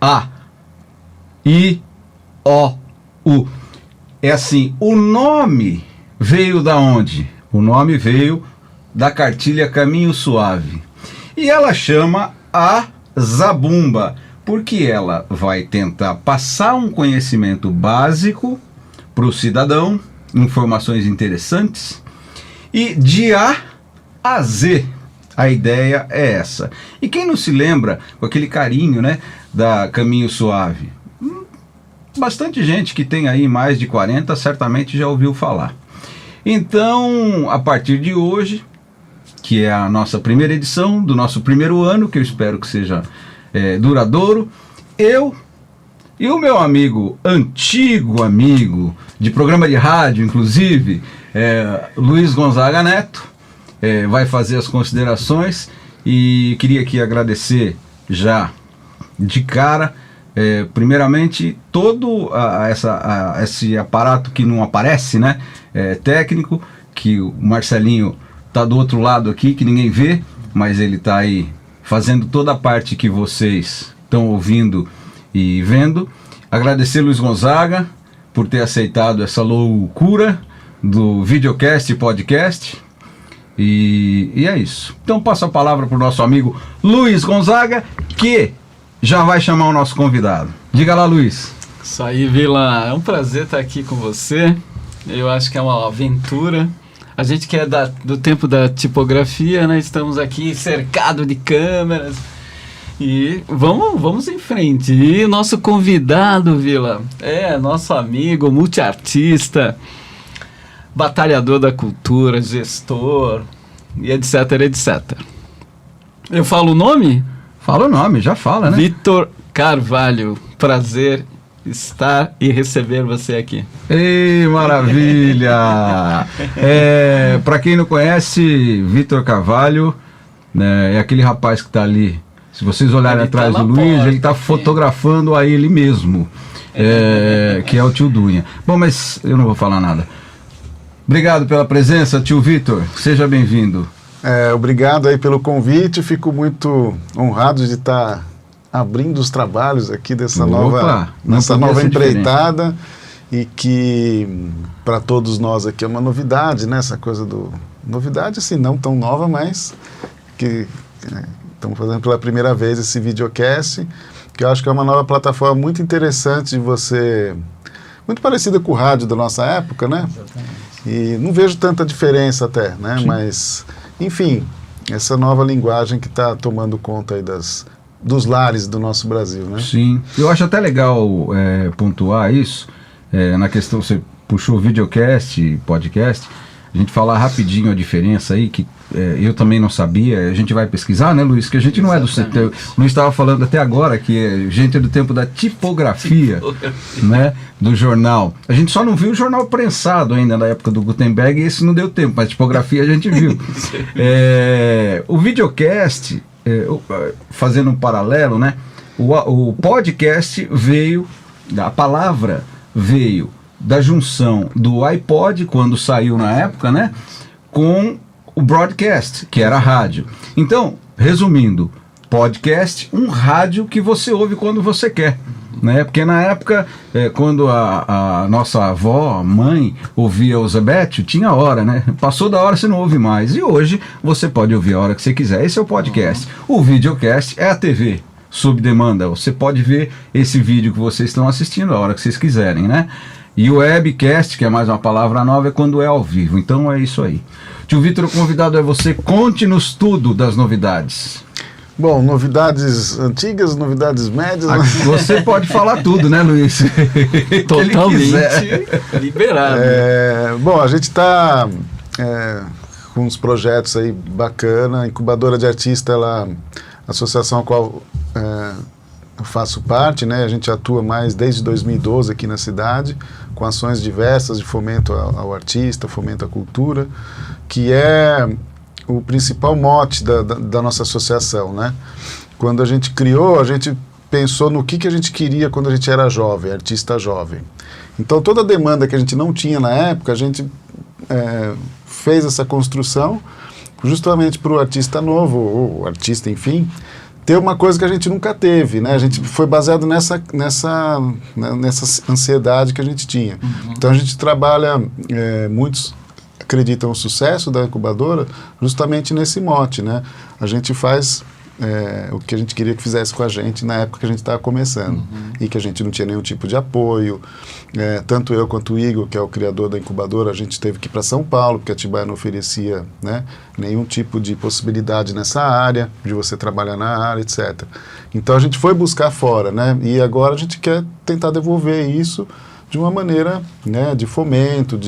A-I-O-U. É assim, o nome veio da onde? O nome veio da cartilha Caminho Suave. E ela chama a Zabumba, porque ela vai tentar passar um conhecimento básico para o cidadão, informações interessantes, e de A a Z. A ideia é essa. E quem não se lembra, com aquele carinho, né, da Caminho Suave? Bastante gente que tem aí mais de 40 certamente já ouviu falar. Então, a partir de hoje, que é a nossa primeira edição do nosso primeiro ano, que eu espero que seja duradouro, eu e o meu antigo amigo, de programa de rádio, inclusive, Luiz Gonzaga Neto, vai fazer as considerações, e queria aqui agradecer já de cara, primeiramente, todo esse aparato que não aparece, né, técnico, que o Marcelinho está do outro lado aqui, que ninguém vê, mas ele está aí fazendo toda a parte que vocês estão ouvindo e vendo. Agradecer Luiz Gonzaga por ter aceitado essa loucura do videocast e podcast. E é isso. Então passo a palavra para o nosso amigo Luiz Gonzaga, que já vai chamar o nosso convidado. Diga lá, Luiz. Isso aí, Vila. É um prazer estar aqui com você. Eu acho que é uma aventura. A gente que é do tempo da tipografia, né? Estamos aqui cercado de câmeras. E vamos em frente. E nosso convidado, Vila, é nosso amigo, multiartista, batalhador da cultura, gestor, e etc, etc. Eu falo o nome? Fala o nome, já fala, né? Vitor Carvalho. Prazer estar e receber você aqui. Ei, maravilha! Para quem não conhece, Vitor Carvalho, né, é aquele rapaz que está ali. Se vocês olharem atrás do Luiz, ele está fotografando a ele mesmo, que é o tio Dunha. Bom, mas eu não vou falar nada. Obrigado pela presença, tio Vitor. Seja bem-vindo. Obrigado aí pelo convite. Fico muito honrado de estar abrindo os trabalhos aqui dessa nova empreitada, e que para todos nós aqui é uma novidade, né? Essa coisa novidade assim, não tão nova, mas que estamos fazendo pela primeira vez esse videocast, que eu acho que é uma nova plataforma muito interessante de você, muito parecida com o rádio da nossa época, né? Exatamente. E não vejo tanta diferença até, né? Sim. Mas, enfim, essa nova linguagem que está tomando conta aí dos lares do nosso Brasil, né? Sim, eu acho até legal pontuar isso, na questão, você puxou videocast e podcast, a gente falar rapidinho a diferença aí, que eu também não sabia, a gente vai pesquisar, né, Luiz? Que a gente não é do setor. O Luiz estava falando até agora que a gente é do tempo da tipografia, né, do jornal. A gente só não viu o jornal prensado ainda na época do Gutenberg, e esse não deu tempo, mas tipografia a gente viu. O videocast, fazendo um paralelo, né, o podcast veio, a palavra veio da junção do iPod, quando saiu na época, né, com o broadcast, que era rádio. Então, resumindo, podcast, um rádio que você ouve quando você quer, né? Porque na época, quando a nossa avó, a mãe, ouvia o Zebete, tinha hora, né? Passou da hora, você não ouve mais. E hoje, você pode ouvir a hora que você quiser. Esse é o podcast. O videocast é a TV sob demanda. Você pode ver esse vídeo que vocês estão assistindo a hora que vocês quiserem, né? E o webcast, que é mais uma palavra nova, é quando é ao vivo. Então é isso aí. Tio Vitor, o convidado é você. Conte-nos tudo das novidades. Bom, novidades antigas, novidades médias. Você pode falar tudo, né, Luiz? Totalmente liberado. Bom, a gente está com uns projetos aí bacana. Incubadora de Artista, associação a qual eu faço parte, né? A gente atua mais desde 2012 aqui na cidade, com ações diversas de fomento ao artista, fomento à cultura, que é o principal mote da nossa associação, né? Quando a gente criou, a gente pensou no que a gente queria quando a gente era jovem, artista jovem. Então, toda a demanda que a gente não tinha na época, a gente fez essa construção justamente para o artista novo, ou artista, enfim, ter uma coisa que a gente nunca teve, né? A gente foi baseado nessa ansiedade que a gente tinha. Então a gente trabalha, muitos acreditam no sucesso da incubadora justamente nesse mote, né? A gente faz o que a gente queria que fizesse com a gente na época que a gente estava começando e que a gente não tinha nenhum tipo de apoio. Tanto eu quanto o Igor, que é o criador da incubadora, a gente teve que ir para São Paulo, porque Atibaia não oferecia, né, nenhum tipo de possibilidade nessa área, de você trabalhar na área, etc. Então a gente foi buscar fora, né, e agora a gente quer tentar devolver isso de uma maneira, né, de fomento,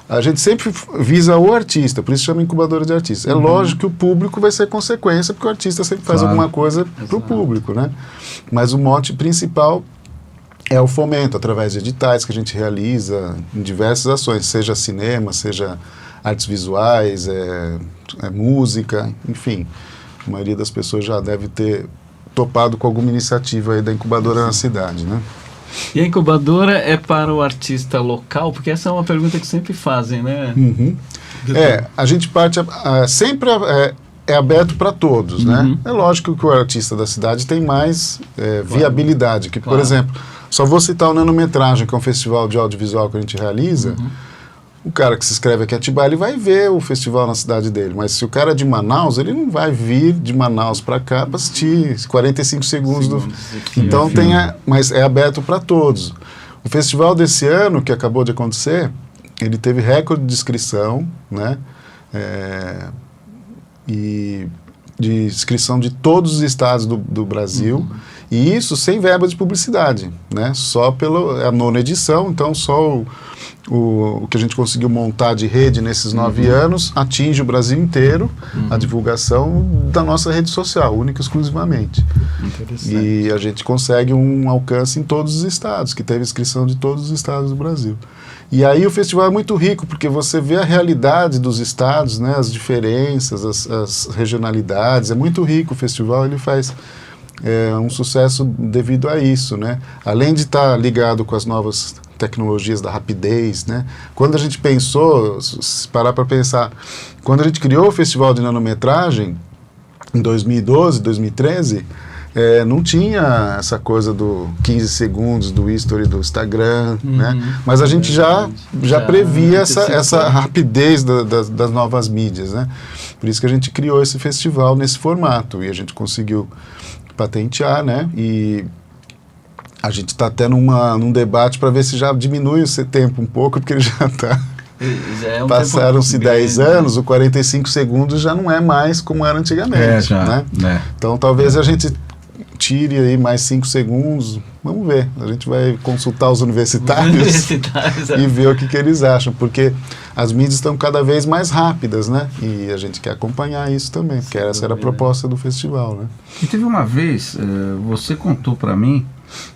a gente sempre visa o artista, por isso chama incubadora de artistas. É lógico que o público vai ser consequência, porque o artista sempre faz alguma coisa para o público, né? Mas o mote principal é o fomento, através de editais que a gente realiza em diversas ações, seja cinema, seja artes visuais, música, enfim. A maioria das pessoas já deve ter topado com alguma iniciativa aí da incubadora na cidade, né? E a incubadora é para o artista local? Porque essa é uma pergunta que sempre fazem, né? A gente parte... sempre é aberto para todos, né? É lógico que o artista da cidade tem mais viabilidade. Que, por exemplo, só vou citar o Nanometragem, que é um festival de audiovisual que a gente realiza. O cara que se inscreve aqui em Atibaia, ele vai ver o festival na cidade dele. Mas se o cara é de Manaus, ele não vai vir de Manaus para cá para assistir 45 segundos do... Então mas é aberto para todos. O festival desse ano, que acabou de acontecer, ele teve recorde de inscrição, né? E de inscrição de todos os estados do Brasil. E isso sem verba de publicidade, né? Só a 9ª edição, então só o que a gente conseguiu montar de rede nesses 9 anos atinge o Brasil inteiro, a divulgação da nossa rede social, única e exclusivamente. E a gente consegue um alcance em todos os estados, que teve inscrição de todos os estados do Brasil. E aí o festival é muito rico, porque você vê a realidade dos estados, né, as diferenças, as regionalidades, é muito rico o festival, ele faz... um sucesso devido a isso, né? Além de estar ligado com as novas tecnologias da rapidez, né? Quando a gente pensou, se parar para pensar, quando a gente criou o Festival de Nanometragem, em 2012, 2013, não tinha essa coisa do 15 segundos do history do Instagram, né? Mas a gente já previa essa rapidez das novas mídias, né? Por isso que a gente criou esse festival nesse formato, e a gente conseguiu patentear, né? E a gente está até num debate para ver se já diminui esse tempo um pouco, porque ele já está... Passaram-se 10 anos, o 45 segundos já não é mais como era antigamente, né? Então talvez a gente tire aí mais 5 segundos, vamos ver, a gente vai consultar os universitários e ver o que eles acham, porque as mídias estão cada vez mais rápidas, né? E a gente quer acompanhar isso também, porque essa era a proposta do festival, né? E teve uma vez, você contou para mim,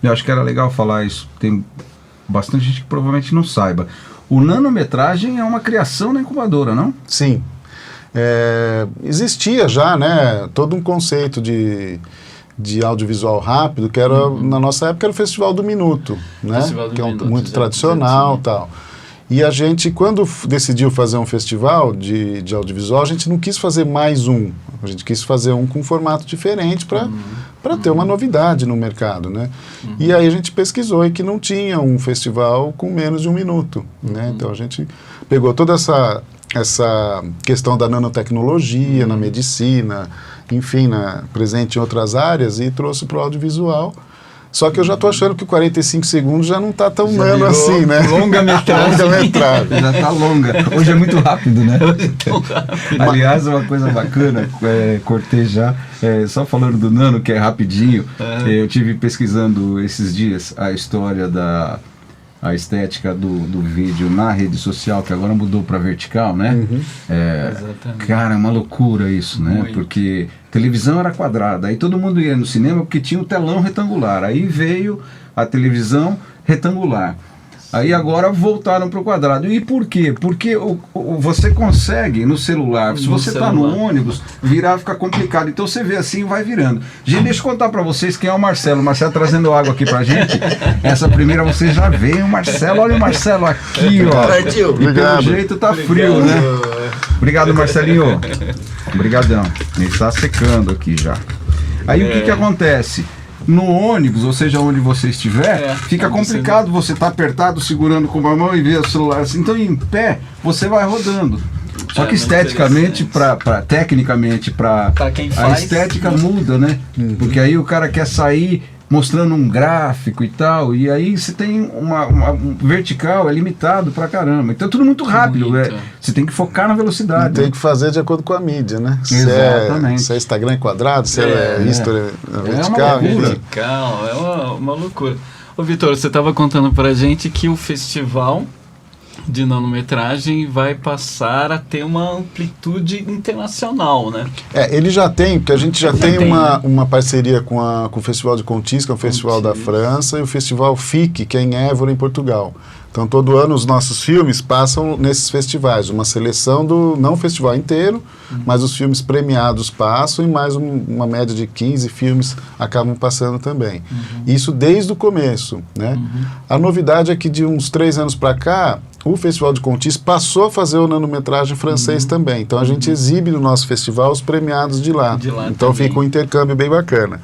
eu acho que era legal falar isso, tem bastante gente que provavelmente não saiba, o Nanometragem é uma criação da incubadora, não? Sim. Existia já, né, todo um conceito de audiovisual rápido, que era, na nossa época, era o Festival do Minuto, né? Que é muito tradicional e tal. E a gente, quando decidiu fazer um festival de audiovisual, a gente não quis fazer mais um. A gente quis fazer um com um formato diferente para ter uma novidade no mercado, né? E aí a gente pesquisou e que não tinha um festival com menos de 1 minuto, né? Então a gente pegou toda essa questão da nanotecnologia na medicina, enfim, presente em outras áreas, e trouxe para o audiovisual. Só que eu já estou achando que o 45 segundos já não está tão nano assim, né? Longa-metragem. Já está longa. Hoje é muito rápido, né? Hoje é tão rápido. Aliás, uma coisa bacana, cortejar, só falando do nano, que é rapidinho, eu tive pesquisando esses dias a história a estética do vídeo na rede social, que agora mudou para vertical, né? Cara, é uma loucura isso, né? Muito. Porque televisão era quadrada, aí todo mundo ia no cinema porque tinha o telão retangular, aí veio a televisão retangular. Aí agora voltaram para o quadrado. E por quê? Porque você consegue no celular, se você está no ônibus, virar fica complicado. Então você vê assim e vai virando. Gente, deixa eu contar para vocês quem é o Marcelo. O Marcelo trazendo água aqui para gente. Essa primeira você já vê o Marcelo. Olha o Marcelo aqui, ó. E pelo jeito tá frio, né? Obrigado, Marcelinho. Obrigadão. Ele está secando aqui já. Aí o que acontece? No ônibus, ou seja, onde você estiver, fica complicado você estar apertado, segurando com uma mão e ver o celular assim. Então, em pé, você vai rodando. Só que esteticamente, tecnicamente, a estética muda, né? Porque aí o cara quer sair mostrando um gráfico e tal, e aí você tem um vertical, é limitado pra caramba. Então é tudo muito rápido, você tem que focar na velocidade. Tem que fazer de acordo com a mídia, né? Exatamente. Se é Instagram é quadrado, se é history vertical. É uma loucura. Ô Vitor, você estava contando pra gente que o festival de nanometragem vai passar a ter uma amplitude internacional, né? Ele já tem, porque a gente já tem uma parceria com o Festival de Contis, que é um festival da França, e o Festival FIC, que é em Évora, em Portugal. Então, todo ano os nossos filmes passam nesses festivais, uma seleção não o festival inteiro, mas os filmes premiados passam e mais uma média de 15 filmes acabam passando também. Isso desde o começo, né? A novidade é que de uns 3 anos para cá, o Festival de Contis passou a fazer o nanometragem francês também. Então, a gente exibe no nosso festival os premiados de lá. Então, também fica um intercâmbio bem bacana.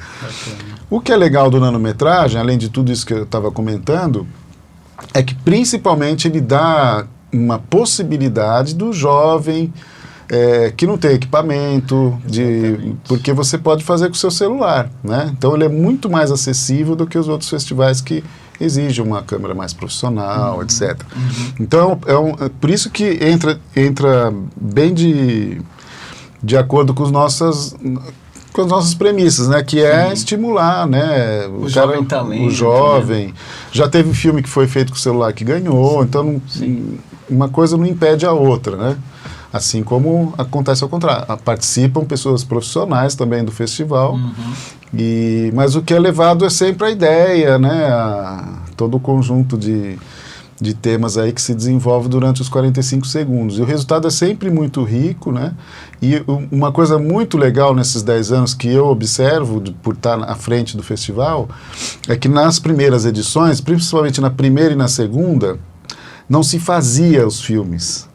O que é legal do nanometragem, além de tudo isso que eu estava comentando, é que principalmente ele dá uma possibilidade do jovem que não tem equipamento, porque você pode fazer com o seu celular, né? Então ele é muito mais acessível do que os outros festivais que exigem uma câmera mais profissional, etc. Então é por isso que entra bem de acordo com as nossas premissas, né? Que é estimular, né? O jovem talento. O jovem. Né? Já teve filme que foi feito com o celular que ganhou, então uma coisa não impede a outra, né? Assim como acontece ao contrário. Participam pessoas profissionais também do festival, mas o que é levado é sempre a ideia, né? Todo o conjunto de temas aí que se desenvolve durante os 45 segundos. E o resultado é sempre muito rico, né? E uma coisa muito legal nesses 10 anos que eu observo, por estar à frente do festival, é que nas primeiras edições, principalmente na primeira e na segunda, não se fazia os filmes.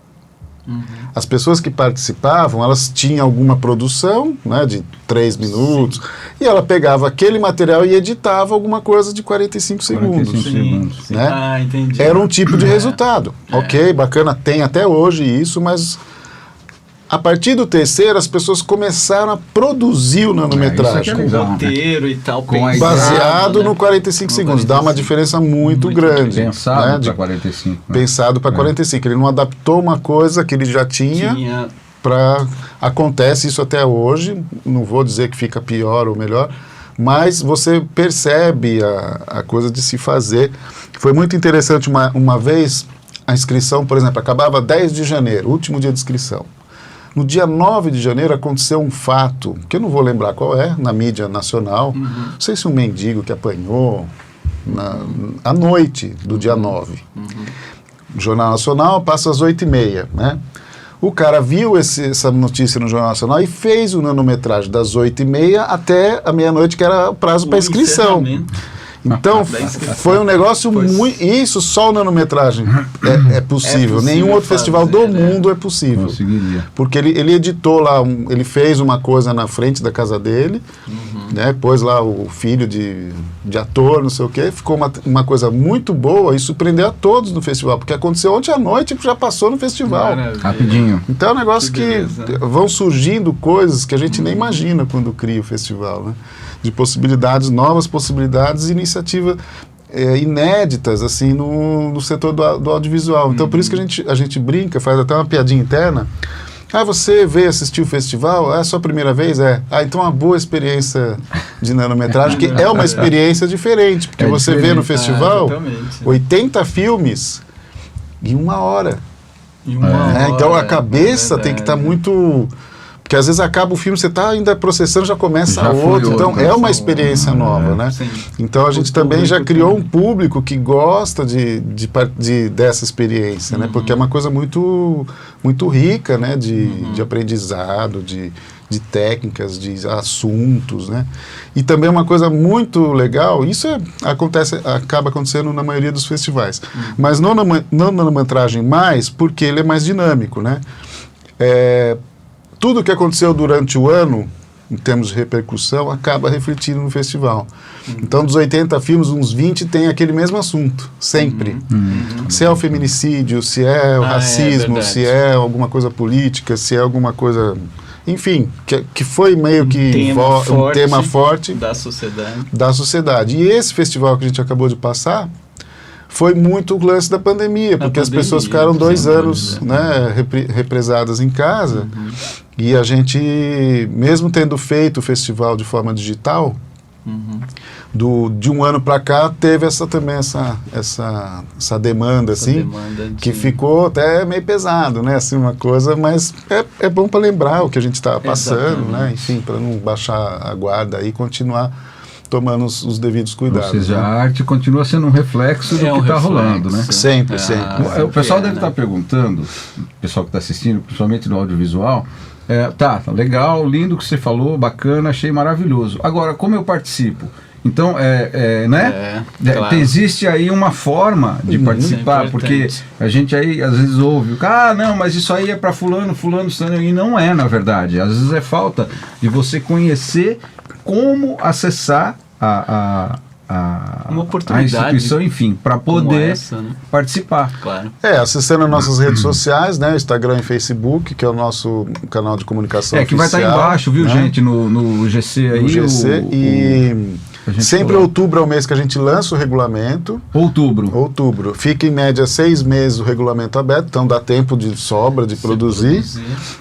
As pessoas que participavam, elas tinham alguma produção, né, de 3 minutos, e ela pegava aquele material e editava alguma coisa de 45 segundos. Né? Entendi. Era um tipo de resultado. Ok, bacana, tem até hoje isso, mas a partir do terceiro, as pessoas começaram a produzir o nanometragem. Com roteiro e tal, baseado no 45 segundos. Dá uma diferença muito grande. Pensado para 45. Pensado para 45. Ele não adaptou uma coisa que ele já tinha para... Acontece isso até hoje. Não vou dizer que fica pior ou melhor, mas você percebe a coisa de se fazer. Foi muito interessante uma vez, a inscrição, por exemplo, acabava 10 de janeiro, último dia de inscrição. No dia 9 de janeiro aconteceu um fato, que eu não vou lembrar qual na mídia nacional, não sei se um mendigo que apanhou à noite do dia 9. O Jornal Nacional passa às 8h30, né? O cara viu essa notícia no Jornal Nacional e fez o nanometragem das 8h30 até a meia-noite, que era o prazo para inscrição. Então, foi um negócio muito... Isso só o nanometragem é possível. Nenhum outro festival do mundo é possível. Porque ele editou lá, ele fez uma coisa na frente da casa dele, né, pôs lá o filho de ator, não sei o quê, ficou uma coisa muito boa e surpreendeu a todos no festival, porque aconteceu ontem à noite e já passou no festival. Rapidinho. Então é um negócio que vão surgindo coisas que a gente nem imagina quando cria o festival, né? De possibilidades, novas possibilidades e iniciativas inéditas assim, no setor do audiovisual. Então, por isso que a gente brinca, faz até uma piadinha interna. Você veio assistir o festival? É a sua primeira vez? Então, uma boa experiência de nanometragem, que é uma experiência diferente, porque você vê no festival 80 filmes em 1 hora. Então, a cabeça tem que estar muito... Porque às vezes acaba o filme, você está ainda processando, já começa outro. Então é uma experiência nova, né? Sim. Então a gente também já criou um público que gosta dessa experiência, né? Porque é uma coisa muito, muito rica, né? De aprendizado, de técnicas, de assuntos, né? E também uma coisa muito legal, isso acaba acontecendo na maioria dos festivais. Mas não na nanometragem mais, porque ele é mais dinâmico, né? Tudo que aconteceu durante o ano, em termos de repercussão, acaba refletindo no festival. Então, dos 80 filmes, uns 20 tem aquele mesmo assunto, sempre. Se é o feminicídio, se é o racismo, se é alguma coisa política, se é alguma coisa... Enfim, que foi meio que um tema forte da sociedade. Da sociedade. E esse festival que a gente acabou de passar foi muito o lance da pandemia, porque as pessoas ficaram 2 anos, né, represadas em casa, e a gente, mesmo tendo feito o festival de forma digital, de um ano para cá teve essa demanda, assim, que ficou até meio pesado, né, assim, uma coisa, mas é bom para lembrar o que a gente estava passando, né, enfim, para não baixar a guarda e continuar tomando os devidos cuidados. Ou seja, a arte continua sendo um reflexo do que está rolando, né? Sempre. O pessoal deve estar perguntando, o pessoal que está assistindo, principalmente no audiovisual, tá, legal, lindo o que você falou, bacana, achei maravilhoso. Agora, como eu participo? Então, né? Claro. Existe aí uma forma de participar, porque a gente aí às vezes ouve, não, mas isso aí é para fulano, e não é, na verdade. Às vezes é falta de você conhecer como acessar uma oportunidade, a instituição, enfim, para poder participar. Claro. Acessando nossas redes sociais, né, Instagram e Facebook, que é o nosso canal de comunicação que vai estar embaixo, viu, né? Gente, no GC aí. No GC sempre outubro é o mês que a gente lança o regulamento. Outubro. Fica em média 6 meses o regulamento aberto, então dá tempo de sobra de produzir.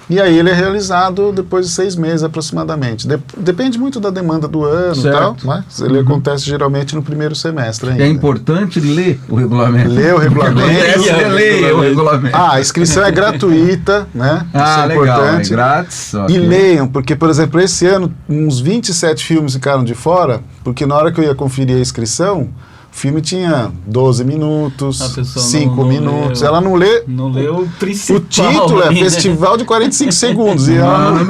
E aí ele é realizado depois de 6 meses aproximadamente. Depende muito da demanda do ano e tal, mas ele acontece geralmente no primeiro semestre ainda. É importante ler o regulamento. Ler o regulamento. A inscrição é gratuita, né? Isso é legal, importante. É grátis. E leiam, porque, por exemplo, esse ano uns 27 filmes ficaram de fora, porque na hora que eu ia conferir a inscrição, o filme tinha 12 minutos, 5 minutos. Ela não lê. Não leu o principal. O título é Festival de 45 Segundos. E ela não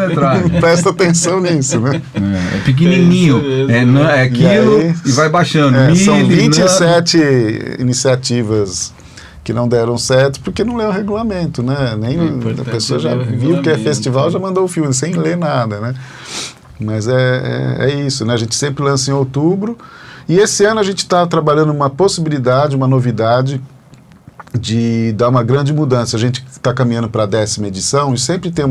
presta atenção nisso, né? É pequenininho. É aquilo e vai baixando. São 27 iniciativas que não deram certo porque não leu o regulamento, né? Nem a pessoa já viu que é festival, já mandou o filme sem ler nada, né? Mas é isso, né? A gente sempre lança em outubro. E esse ano a gente está trabalhando uma possibilidade, uma novidade de dar uma grande mudança. A gente está caminhando para a 10ª edição e sempre tem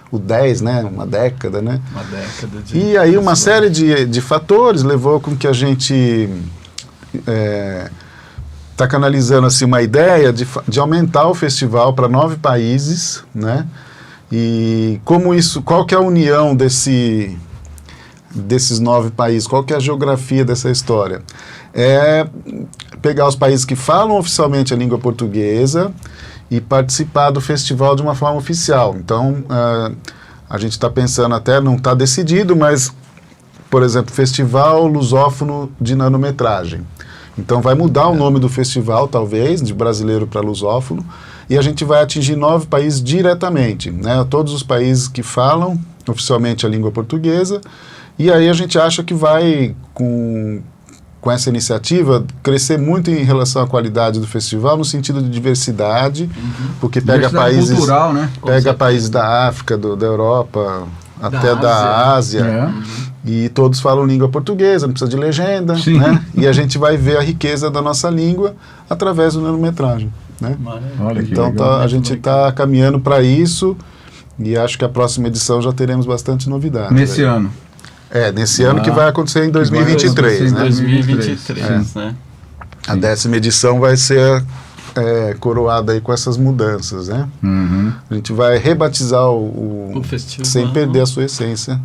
o 10, né? Uma década, né? Uma década E aí uma série de fatores levou com que a gente está canalizando assim, uma ideia de aumentar o festival para 9 países, né? E qual que é a união desses 9 países, qual que é a geografia dessa história? É pegar os países que falam oficialmente a língua portuguesa e participar do festival de uma forma oficial. Então, a gente está pensando até, não está decidido, mas, por exemplo, Festival Lusófono de Nanometragem. Então vai mudar o nome do festival, talvez, de brasileiro para lusófono, e a gente vai atingir 9 países diretamente, né? Todos os países que falam oficialmente a língua portuguesa, e aí a gente acha que vai, com essa iniciativa, crescer muito em relação à qualidade do festival, no sentido de diversidade, porque pega países cultural, né? Pega países da África, da Europa, até da Ásia, e todos falam língua portuguesa, não precisa de legenda, né? E a gente vai ver a riqueza da nossa língua através do nanometragem, né? Então a gente está caminhando para isso, e acho que a próxima edição já teremos bastante novidade. Nesse ano? Nesse ano que vai acontecer em 2023, né? 2023, né? A 10ª edição vai ser coroada aí com essas mudanças, né? A gente vai rebatizar o festival sem perder a sua essência,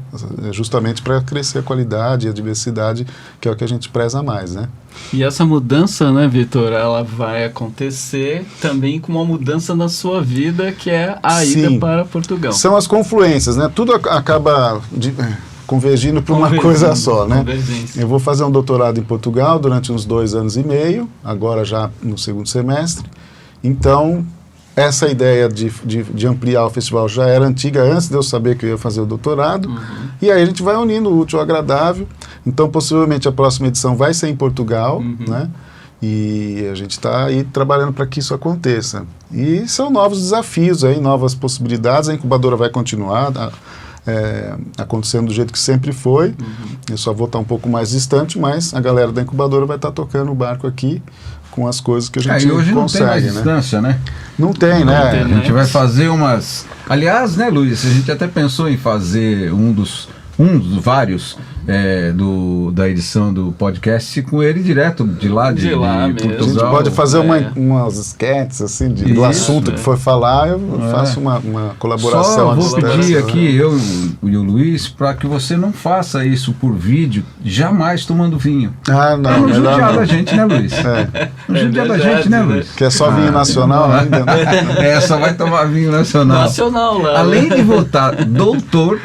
justamente para crescer a qualidade e a diversidade, que é o que a gente preza mais, né? E essa mudança, né, Vitor, ela vai acontecer também com uma mudança na sua vida, que é a ida para Portugal. São as confluências, né? Tudo acaba convergindo para uma coisa só, né? Eu vou fazer um doutorado em Portugal durante uns 2 anos e meio, agora já no 2º semestre. Então, essa ideia de ampliar o festival já era antiga, antes de eu saber que eu ia fazer o doutorado. E aí a gente vai unindo o útil ao agradável. Então, possivelmente, a próxima edição vai ser em Portugal, né? E a gente está aí trabalhando para que isso aconteça. E são novos desafios, aí, novas possibilidades. A incubadora vai continuar. acontecendo do jeito que sempre foi. Eu só vou estar um pouco mais distante, mas a galera da incubadora vai estar tocando o barco aqui com as coisas que a gente hoje consegue, não tem mais né? distância, né? Não tem, né? A gente vai fazer umas... Aliás, né, Luiz, a gente até pensou em fazer um dos vários da edição do podcast com ele direto de lá de Portugal. A gente pode fazer umas sketches assim, do assunto que for falar, eu faço uma colaboração. Só vou pedir aqui, eu e o Luiz, para que você não faça isso por vídeo, jamais tomando vinho. Ah, não. Não judiar da gente, né, Luiz? Não judiar da gente, né, Luiz? Que é só vinho nacional ainda, né? Só vai tomar vinho nacional. Nacional lá. Além de votar doutor,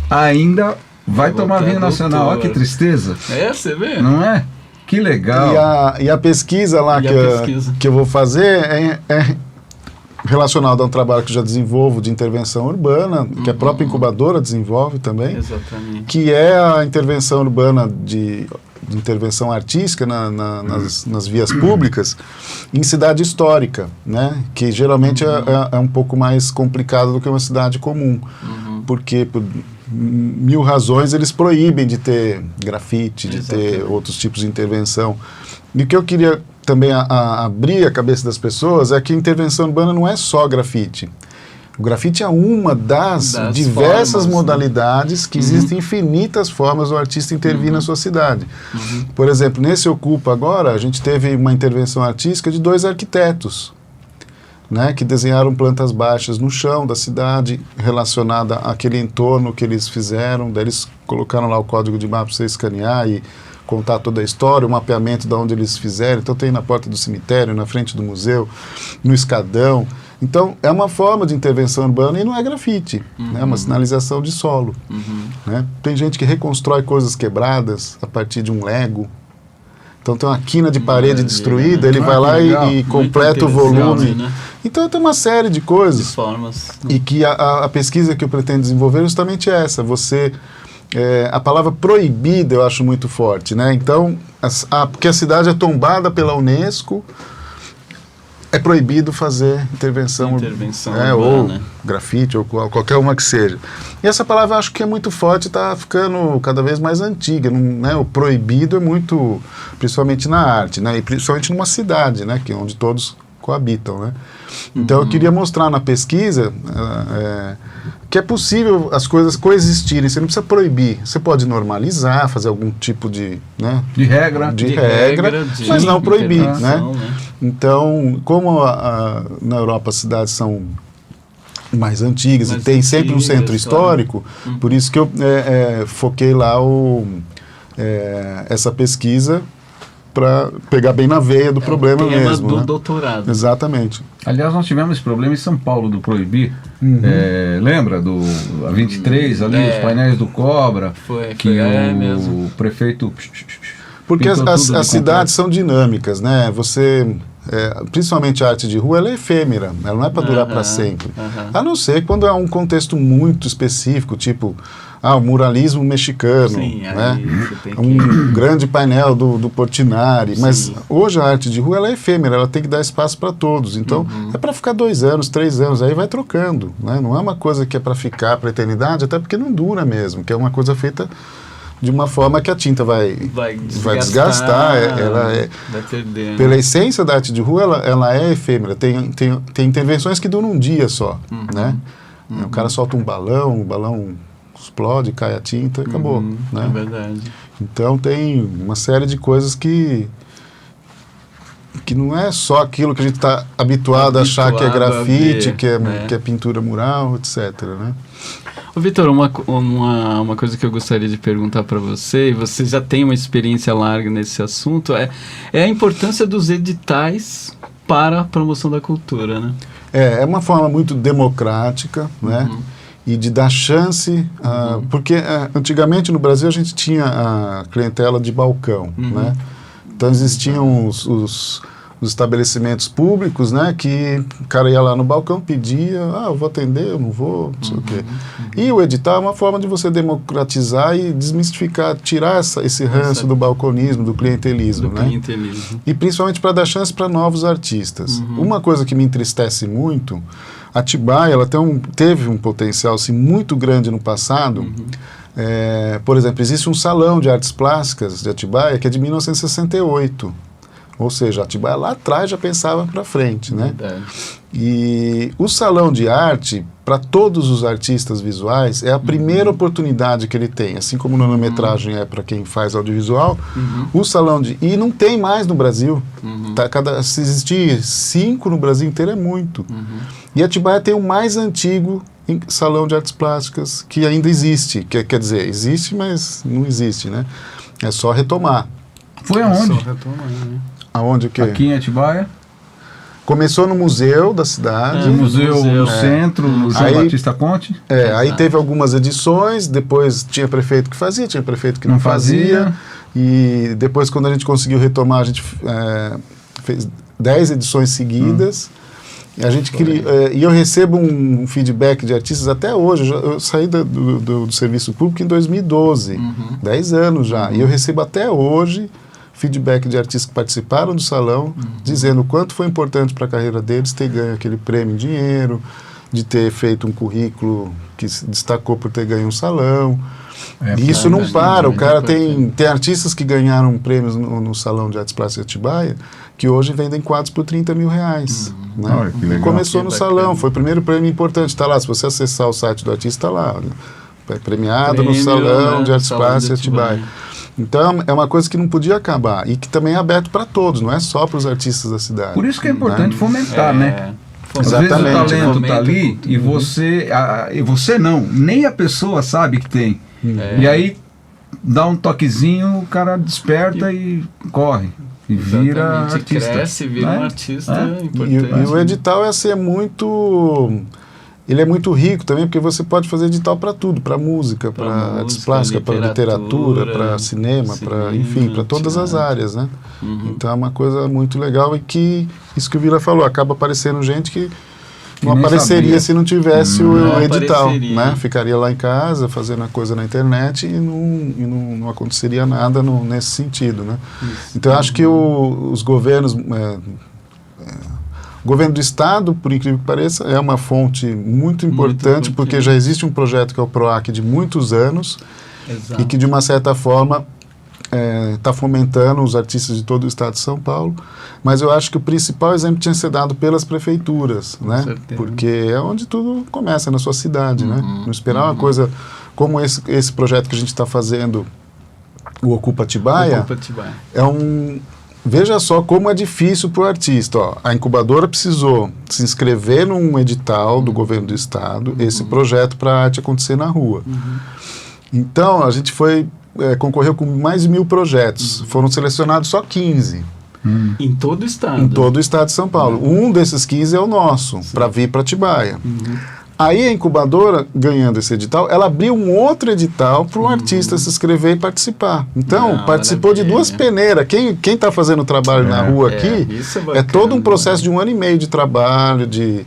ainda vai tomar vinho nacional. Olha que tristeza. Você vê? Não é? Que legal. E a pesquisa lá que eu vou fazer é relacionada a um trabalho que eu já desenvolvo de intervenção urbana, que a própria incubadora desenvolve também. Exatamente. Que é a intervenção urbana de intervenção artística nas vias públicas em cidade histórica, né? Que geralmente é um pouco mais complicado do que uma cidade comum. Porque por 1000 razões eles proíbem de ter grafite, de ter outros tipos de intervenção. E o que eu queria também abrir a cabeça das pessoas é que a intervenção urbana não é só grafite. O grafite é uma das diversas modalidades que existem infinitas formas do artista intervir na sua cidade. Por exemplo, nesse Ocupa agora, a gente teve uma intervenção artística de 2 arquitetos, né, que desenharam plantas baixas no chão da cidade, relacionada àquele entorno que eles fizeram. Daí eles colocaram lá o código de mapa para você escanear e contar toda a história, o mapeamento de onde eles fizeram. Então tem na porta do cemitério, na frente do museu, no escadão. Então é uma forma de intervenção urbana e não é grafite, é uma sinalização de solo. Né? Tem gente que reconstrói coisas quebradas a partir de um Lego. Então tem uma quina de parede destruída, ele vai lá e completa o volume. Né? Então tem uma série de coisas. De formas. E que a pesquisa que eu pretendo desenvolver é justamente essa. A palavra proibida eu acho muito forte, né? Então, porque a cidade é tombada pela Unesco, é proibido fazer intervenção urbana, ou grafite, ou qualquer uma que seja. E essa palavra eu acho que é muito forte e está ficando cada vez mais antiga. Né? O proibido é muito, principalmente na arte, né? E principalmente numa cidade, né? Onde todos coabitam. Né? Então eu queria mostrar na pesquisa que é possível as coisas coexistirem. Você não precisa proibir, você pode normalizar, fazer algum tipo de, né? de regra, mas não proibir. Né? Então, como na Europa as cidades são mais antigas e tem sempre um centro histórico, por isso que eu foquei lá essa pesquisa para pegar bem na veia do problema mesmo. Do né? doutorado. Exatamente. Aliás, nós tivemos esse problema em São Paulo do proibir. Lembra do a 23 ali, os painéis do Cobra? Foi mesmo. O prefeito... Porque as cidades são dinâmicas, né? Principalmente a arte de rua, ela é efêmera, ela não é para durar para sempre. A não ser quando é um contexto muito específico, tipo o muralismo mexicano, né? Um grande painel do Portinari. Mas hoje a arte de rua ela é efêmera, ela tem que dar espaço para todos. Então é para ficar 2 anos, 3 anos, aí vai trocando. Né? Não é uma coisa que é para ficar para a eternidade, até porque não dura mesmo, que é uma coisa feita de uma forma que a tinta vai desgastar, vai perder, pela essência da arte de rua, ela é efêmera. Tem intervenções que duram um dia só, né? O cara solta um balão explode, cai a tinta e acabou, né? É verdade. Então tem uma série de coisas que não é só aquilo que a gente está habituado a achar que é grafite, que é pintura mural, etc, né? Ô, Vitor, uma coisa que eu gostaria de perguntar para você, e você já tem uma experiência larga nesse assunto, é a importância dos editais para a promoção da cultura, né? É uma forma muito democrática, né? E de dar chance, porque antigamente no Brasil a gente tinha a clientela de balcão, né? Então existiam os estabelecimentos públicos, né, que o cara ia lá no balcão, pedia, eu vou atender, eu não vou, não sei o quê. E o edital é uma forma de você democratizar e desmistificar, tirar esse ranço do balconismo, do clientelismo, né? E principalmente para dar chance para novos artistas. Uma coisa que me entristece muito, Atibaia, ela teve um potencial assim, muito grande no passado. Por exemplo, existe um salão de artes plásticas de Atibaia que é de 1968. Ou seja, Atibaia lá atrás já pensava para frente, né? E o salão de arte, para todos os artistas visuais, é a primeira oportunidade que ele tem. Assim como nanometragem é para quem faz audiovisual, o salão de... E não tem mais no Brasil. Se existir 5 no Brasil inteiro é muito. E Atibaia tem o mais antigo salão de artes plásticas que ainda existe. Quer dizer, existe, mas não existe, né? É só retomar. Foi aonde? É só retomar, né? Aonde o quê? Aqui em Atibaia. Começou no museu da cidade. No museu no centro, no João Batista Conte. Aí teve algumas edições, depois tinha prefeito que fazia, tinha prefeito que não fazia. E depois, quando a gente conseguiu retomar, a gente fez 10 edições seguidas. E a gente e eu recebo um feedback de artistas até hoje. Eu saí do serviço público em 2012, 10 anos já. E eu recebo até hoje feedback de artistas que participaram do salão, dizendo o quanto foi importante para a carreira deles ter ganho aquele prêmio em dinheiro, de ter feito um currículo que se destacou por ter ganho um salão. E isso não para. O cara tem artistas que ganharam prêmios no Salão de Artes Plásticas de Atibaia que hoje vendem quadros por R$30 mil. Né? Olha, que legal. Começou no salão, foi o primeiro prêmio importante. Está lá, se você acessar o site do artista, está lá. Premiado no Salão de Artes Plásticas de Atibaia. Então, é uma coisa que não podia acabar e que também é aberto para todos, não é só para os artistas da cidade. Por isso que é importante fomentar, né? Às vezes o talento está ali e você não, nem a pessoa sabe que tem. E aí dá um toquezinho, o cara desperta e corre. E vira artista. Cresce, vira um artista importante. E o edital ele é muito rico também, porque você pode fazer edital para tudo, para música, para artes plásticas, para literatura, para cinema, enfim, para todas as áreas, né? Então é uma coisa muito legal e que, isso que o Vila falou, acaba aparecendo gente que não apareceria se não tivesse o edital, né? Ficaria lá em casa fazendo a coisa na internet e não aconteceria nada nesse sentido, né? Então eu acho que os governos... O governo do Estado, por incrível que pareça, é uma fonte muito importante, porque já existe um projeto que é o PROAC de muitos anos. Exato. E que, de uma certa forma, está fomentando os artistas de todo o Estado de São Paulo. Mas eu acho que o principal exemplo tinha que ser dado pelas prefeituras, né? Porque é onde tudo começa, na sua cidade, né? Não esperar uma coisa como esse projeto que a gente está fazendo, o Ocupa Atibaia, Veja só como é difícil para o artista. Ó, a incubadora precisou se inscrever num edital do governo do estado, esse projeto para a arte acontecer na rua. Então, a gente concorreu com mais de 1.000 projetos. Foram selecionados só 15. Em todo o estado? Em todo o estado de São Paulo. Um desses 15 é o nosso, para vir para Atibaia. Aí a incubadora, ganhando esse edital, ela abriu um outro edital para o artista se inscrever e participar. Então, participou de 2 peneiras. Quem está fazendo o trabalho na rua aqui, é todo um processo de 1 ano e meio de trabalho, de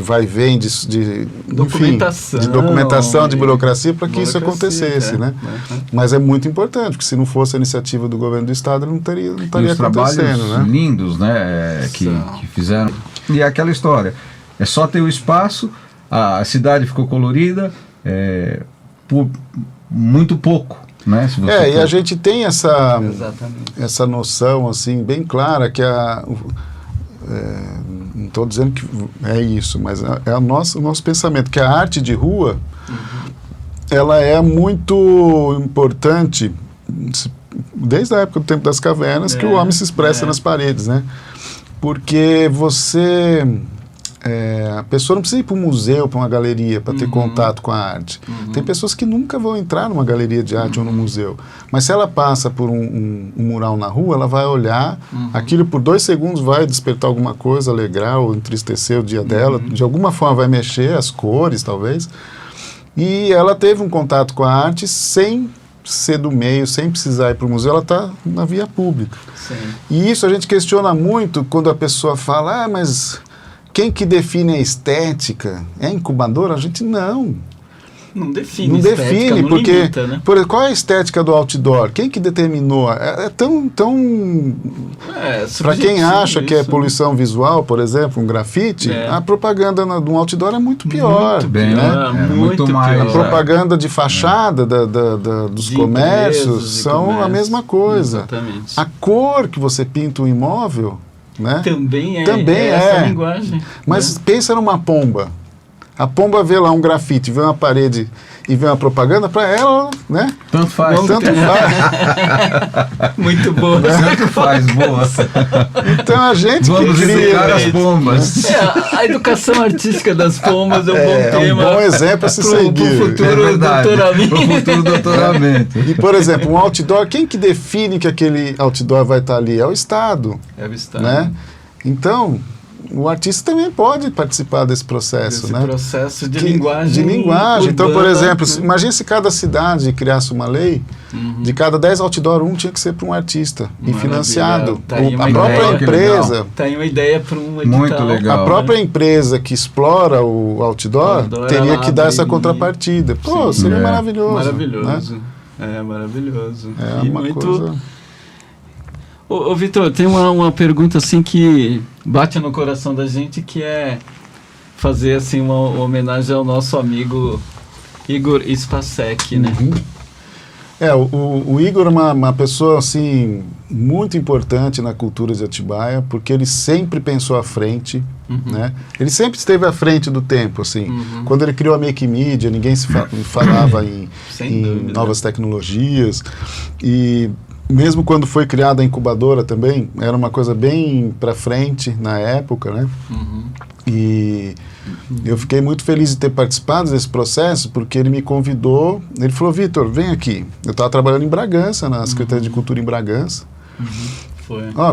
vai e vem, de documentação, de burocracia, para que isso acontecesse, né? Mas é muito importante, porque se não fosse a iniciativa do governo do estado, não estaria acontecendo, trabalhos, né? Lindos, né? Que fizeram. E é aquela história. É só ter o espaço, a cidade ficou colorida por muito pouco, né? Se você e a gente tem essa noção assim, bem clara que não estou dizendo que é isso, mas é o nosso pensamento, que a arte de rua ela é muito importante desde a época do tempo das cavernas, que o homem se expressa nas paredes, né? Porque a pessoa não precisa ir para um museu, para uma galeria, para ter contato com a arte. Tem pessoas que nunca vão entrar numa galeria de arte ou num museu. Mas se ela passa por um mural na rua, ela vai olhar, aquilo por 2 segundos vai despertar alguma coisa, alegrar ou entristecer o dia dela, de alguma forma vai mexer as cores, talvez. E ela teve um contato com a arte sem ser do meio, sem precisar ir para o museu, ela está na via pública. Sim. E isso a gente questiona muito quando a pessoa fala, mas... Quem que define a estética? É a incubadora? A gente não. Não define, não define, não porque limita, né? qual é a estética do outdoor? Quem que determinou? É tão para quem acha que é poluição visual, por exemplo, um grafite, a propaganda de um outdoor é muito pior. Muito bem, né? Muito mais. A propaganda de fachada dos de comércios são a mesma coisa. Exatamente. A cor que você pinta um imóvel, né? Também é essa linguagem. Mas pensa numa pomba. A pomba vê lá um grafite, vê uma parede e vê uma propaganda, para ela, né? Tanto faz. Tanto faz. Muito boa. Tanto faz, boa. Então a gente vamos cria as pombas. A educação artística das pombas é um bom tema. É um bom exemplo a se seguir. Para o futuro doutoramento. Para o futuro doutoramento. E, por exemplo, um outdoor, quem que define que aquele outdoor vai estar ali? É o Estado. É o Estado. Né? Então, o artista também pode participar desse processo, né? Processo de linguagem. De linguagem. Urbana, então, por exemplo, né? imagine se cada cidade criasse uma lei, de cada 10 outdoor, um tinha que ser para um artista e financiado. Tá a própria empresa. Tá aí uma ideia para um edital. Muito legal. A própria empresa que explora o outdoor teria que dar essa contrapartida. Pô, seria maravilhoso. Maravilhoso. Né? É maravilhoso. É uma coisa. Ô Vitor, tem uma pergunta assim que bate no coração da gente, que é fazer assim uma homenagem ao nosso amigo Igor Spacek, né? O Igor é uma pessoa assim muito importante na cultura de Atibaia, porque ele sempre pensou à frente, né? Ele sempre esteve à frente do tempo, assim. Quando ele criou a Make Media, ninguém se falava em novas tecnologias, e mesmo quando foi criada a incubadora também, era uma coisa bem para frente na época, né? E eu fiquei muito feliz de ter participado desse processo, porque ele me convidou, ele falou, Vitor, vem aqui. Eu estava trabalhando em Bragança, na Secretaria de Cultura em Bragança.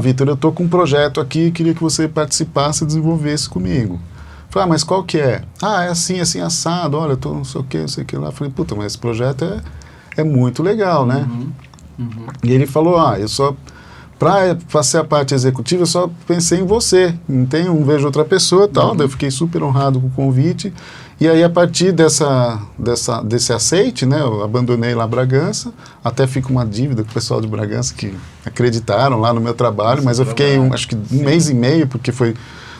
Vitor, eu estou com um projeto aqui, queria que você participasse e desenvolvesse comigo. Eu falei, mas qual que é? É assim, assim, assado, olha, eu estou não sei o que lá. Eu falei, puta, mas esse projeto é muito legal, né? E ele falou, eu só, para fazer a parte executiva, eu só pensei em você, não vejo outra pessoa e tal. Daí eu fiquei super honrado com o convite. E aí, a partir desse aceite, né, eu abandonei lá Bragança, até fica uma dívida com o pessoal de Bragança que acreditaram lá no meu trabalho, mas eu fiquei, acho que um mês e meio, porque foi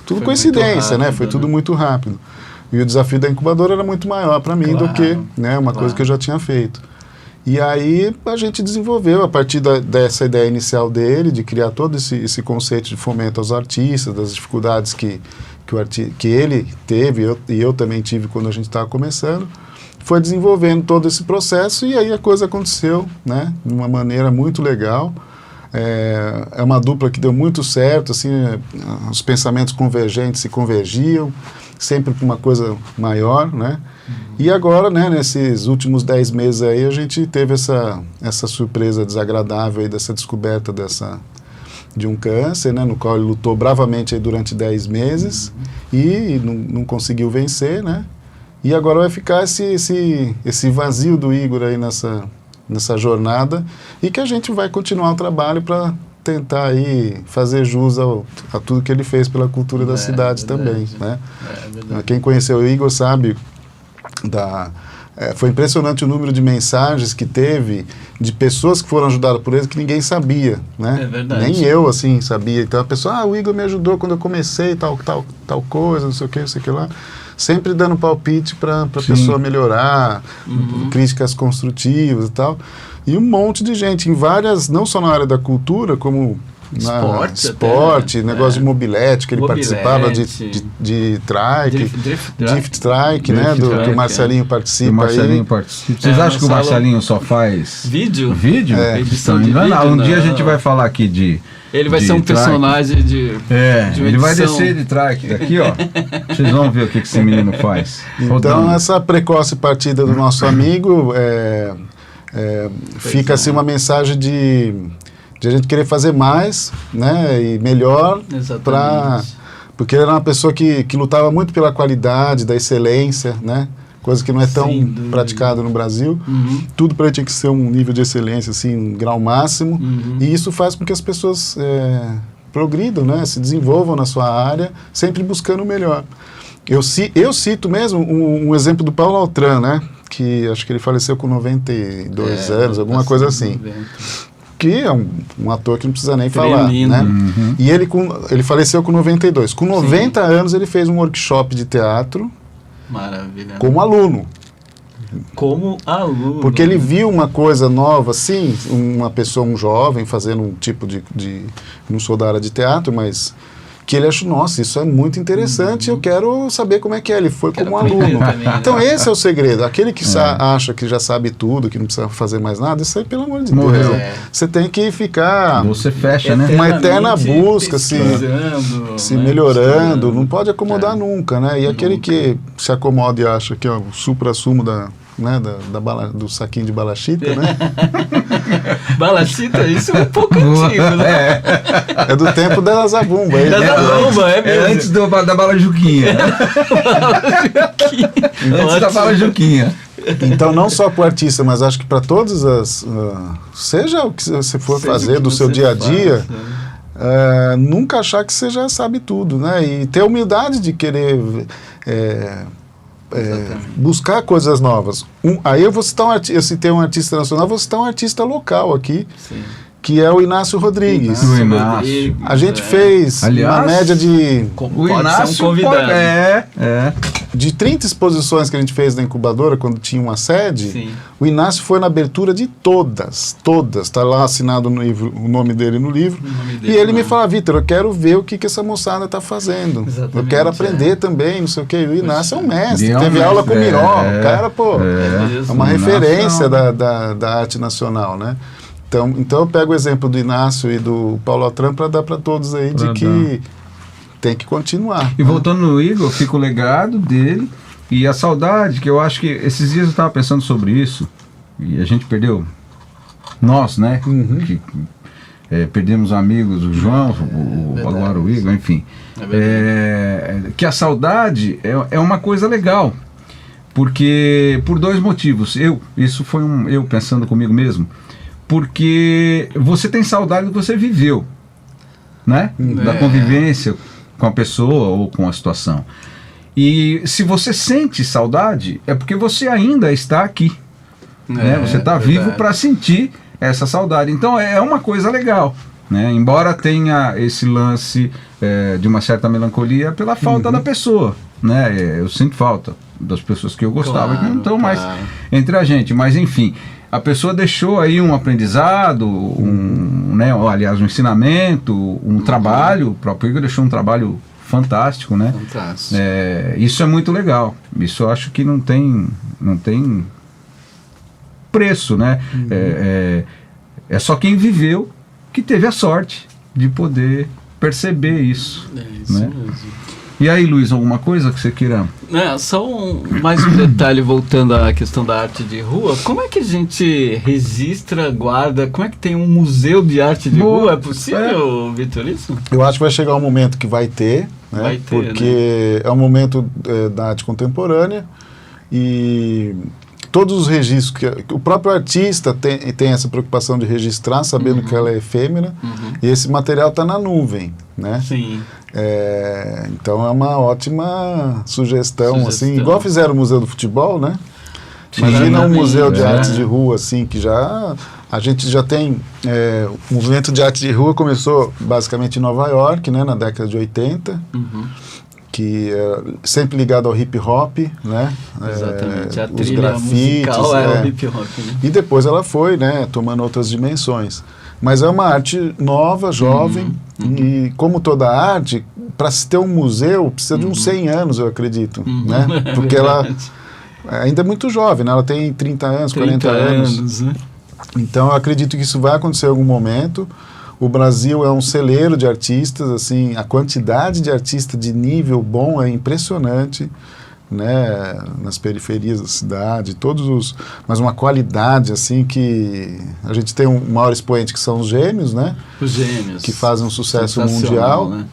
tudo coincidência, rápido, né? Foi tudo muito rápido. E o desafio da incubadora era muito maior para mim do que, né, uma coisa que eu já tinha feito. E aí a gente desenvolveu, a partir dessa ideia inicial dele, de criar todo esse conceito de fomento aos artistas, das dificuldades que ele teve e eu também tive quando a gente estava começando, foi desenvolvendo todo esse processo, e aí a coisa aconteceu, né, de uma maneira muito legal. É uma dupla que deu muito certo, assim, os pensamentos convergentes se convergiam, sempre para uma coisa maior, né? E agora, né, nesses últimos 10 meses aí, a gente teve essa surpresa desagradável aí, dessa descoberta de um câncer, né, no qual ele lutou bravamente aí durante 10 meses e não conseguiu vencer, né? E agora vai ficar esse vazio do Igor aí nessa jornada, e que a gente vai continuar o trabalho para tentar aí fazer jus a tudo que ele fez pela cultura da cidade também, né? Quem conheceu o Igor sabe foi impressionante o número de mensagens que teve de pessoas que foram ajudadas por ele que ninguém sabia, né? É verdade. Nem eu, assim, sabia. Então a pessoa, o Igor me ajudou quando eu comecei, tal coisa, não sei o que lá. Sempre dando palpite para a pessoa melhorar, críticas construtivas e tal. E um monte de gente, em várias, não só na área da cultura, como esporte, negócio de mobilete, que ele participava de trike, drift trike, né, que o Marcelinho participa. O Marcelinho participa. Vocês acham que o Marcelinho só faz vídeo? Edição de vídeo? dia a gente vai falar aqui de... Ele vai ser um personagem de ele vai descer de trike aqui, ó. Vocês vão ver o que esse menino faz. Então, essa precoce partida do nosso amigo fica assim uma mensagem de a gente querer fazer mais, né, e melhor, porque ele era uma pessoa que lutava muito pela qualidade, da excelência, né, coisa que não é tão praticada no Brasil. Tudo para ele tinha que ser um nível de excelência, assim, um grau máximo, e isso faz com que as pessoas progridam, né, se desenvolvam na sua área, sempre buscando o melhor. Eu cito mesmo um exemplo do Paulo Altran, né, que acho que ele faleceu com 92 anos, alguma coisa assim. 90. Que é um ator que não precisa nem falar, né? Uhum. E ele faleceu com 92. Com 90 anos ele fez um workshop de teatro. Maravilha. Como aluno. Porque ele viu uma coisa nova, sim, uma pessoa, um jovem, fazendo um tipo de não sou da área de teatro, mas que ele achou, nossa, isso é muito interessante, eu quero saber como é que é. Ele foi como aluno. Também, né? Então esse é o segredo. Aquele que acha que já sabe tudo, que não precisa fazer mais nada, isso aí, pelo amor de Deus. Você tem que ficar... Você fecha, né? Uma eterna busca, se melhorando, não pode acomodar nunca, né? E aquele que se acomoda e acha que é o supra-sumo do saquinho de balachita, né? Balachita, isso é um pouco antigo, né? É do tempo da Zabumba. É mesmo. Antes da bala Juquinha. Antes da bala Juquinha. Então, não só para o artista, mas acho que para todas as... seja o que você for fazer do seu dia a dia, nunca achar que você já sabe tudo, né? E ter a humildade de querer... buscar coisas novas. Aí eu vou citar eu citei um artista nacional, vou citar um artista local aqui, que é o Inácio Rodrigues. A gente fez uma média de... O Inácio de 30 exposições que a gente fez na incubadora, quando tinha uma sede. Sim. O Inácio foi na abertura de todas. Está lá assinado no livro, o nome dele no livro. E ele me fala, Vitor, eu quero ver o que essa moçada está fazendo. Exatamente, eu quero aprender também, não sei o quê. O Inácio é um mestre, teve aula com o Miró. O cara, é uma referência da arte nacional, né? Então eu pego o exemplo do Inácio e do Paulo Altran para dar para todos aí de que tem que continuar. E voltando no Igor, fica o legado dele e a saudade, que eu acho que esses dias eu estava pensando sobre isso e a gente perdeu, nós, né? Que perdemos amigos, o João, agora o Igor, enfim. Que a saudade é uma coisa legal, porque por dois motivos. Isso foi eu pensando comigo mesmo. Porque você tem saudade do que você viveu, né? Da convivência com a pessoa ou com a situação. E se você sente saudade, é porque você ainda está aqui, né? Você está vivo para sentir essa saudade. Então é uma coisa legal, né? Embora tenha esse lance de uma certa melancolia pela falta da pessoa, né? Eu sinto falta das pessoas que eu gostava, que não estão mais entre a gente, mas enfim... A pessoa deixou aí um aprendizado, um ensinamento, um trabalho. O próprio Igor deixou um trabalho fantástico, né? Fantástico. Isso é muito legal. Isso eu acho que não tem preço, né? É só quem viveu que teve a sorte de poder perceber isso. Isso né? mesmo. E aí, Luiz, alguma coisa que você queira? Só mais um detalhe, voltando à questão da arte de rua. Como é que a gente registra, guarda? Como é que tem um museu de arte de rua? É possível, Vitor, isso? Eu acho que vai chegar um momento que vai ter, né? Vai ter, porque é um momento da arte contemporânea e todos os registros que o próprio artista tem essa preocupação de registrar, sabendo que ela é efêmera, e esse material está na nuvem, né? Sim. Então é uma ótima sugestão, assim, igual fizeram o Museu do Futebol, né? Sim, imagina um museu de arte de rua, assim, que a gente já tem, o movimento de arte de rua começou basicamente em Nova York, né, na década de 80, que é sempre ligado ao hip hop, né? Exatamente, a os trilha grafites, musical era o hip hop, né? E depois ela foi, né, tomando outras dimensões. Mas é uma arte nova, jovem, e como toda arte, para se ter um museu, precisa de uns 100 anos, eu acredito, né? Porque ela ainda é muito jovem, né? Ela tem 30 anos, 40 anos. Né? Então eu acredito que isso vai acontecer em algum momento. O Brasil é um celeiro de artistas, assim, a quantidade de artistas de nível bom é impressionante, né, nas periferias da cidade, mas uma qualidade, assim, que a gente tem um maior expoente que são os Gêmeos, né? Os Gêmeos. Que fazem um sucesso mundial. Né?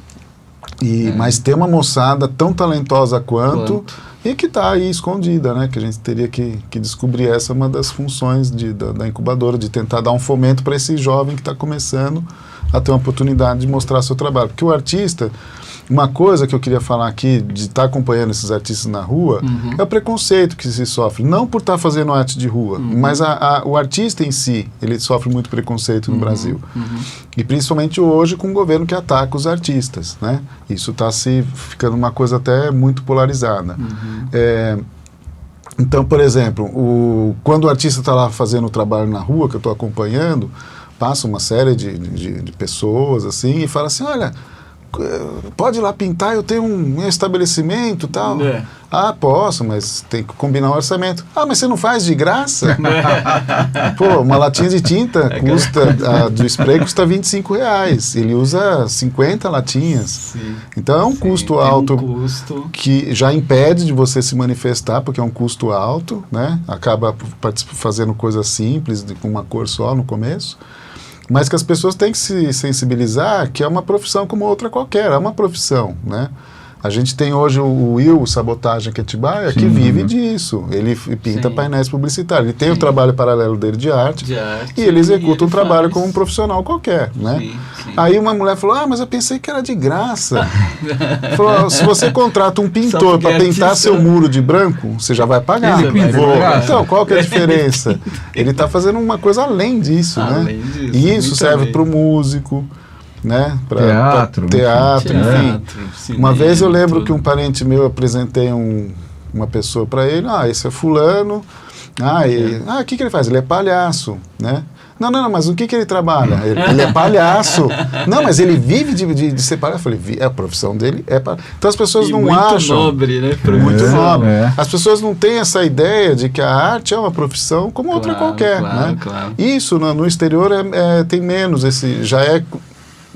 Mas tem uma moçada tão talentosa quanto e que está aí escondida, né? Que a gente teria que descobrir. Essa é uma das funções da incubadora, de tentar dar um fomento para esse jovem que está começando a ter uma oportunidade de mostrar seu trabalho. Porque o artista, uma coisa que eu queria falar aqui, de estar acompanhando esses artistas na rua, é o preconceito que se sofre. Não por estar fazendo arte de rua, mas o artista em si, ele sofre muito preconceito no Brasil. E principalmente hoje com um governo que ataca os artistas, né? Isso está ficando uma coisa até muito polarizada. Então, por exemplo, quando o artista está lá fazendo o trabalho na rua, que eu estou acompanhando, passa uma série de pessoas assim e fala assim, olha, pode ir lá pintar, eu tenho um estabelecimento e tal. Ah, posso, mas tem que combinar o orçamento. Ah, mas você não faz de graça? Pô, uma latinha de tinta do spray custa R$25. Ele usa 50 latinhas. Sim. Então é um custo alto que já impede de você se manifestar, porque é um custo alto, né? Acaba fazendo coisas simples, com uma cor só no começo. Mas que as pessoas têm que se sensibilizar que é uma profissão como outra qualquer, é uma profissão, né? A gente tem hoje o Will Sabotagem aqui em Atibaia, que vive disso. Ele pinta painéis publicitários. Ele tem o trabalho paralelo dele de arte e ele executa um trabalho como um profissional qualquer, né? Aí uma mulher falou, mas eu pensei que era de graça. Falou, se você contrata um pintor para pintar seu muro de branco, você já vai pagar. Então, qual que é a diferença? Ele está fazendo uma coisa além disso, né? E isso serve para o músico, né? Para teatro, enfim. Cinema, uma vez eu lembro que um parente meu, apresentei uma pessoa para ele, esse é fulano, o que ele faz? Ele é palhaço, né? Não, mas o que ele trabalha? Ele é palhaço. Não, mas ele vive de ser palhaço. Eu falei, a profissão dele é palhaço. Então as pessoas não acham... Muito nobre, né? Muito nobre. As pessoas não têm essa ideia de que a arte é uma profissão como outra qualquer, né? Isso no exterior tem menos, já é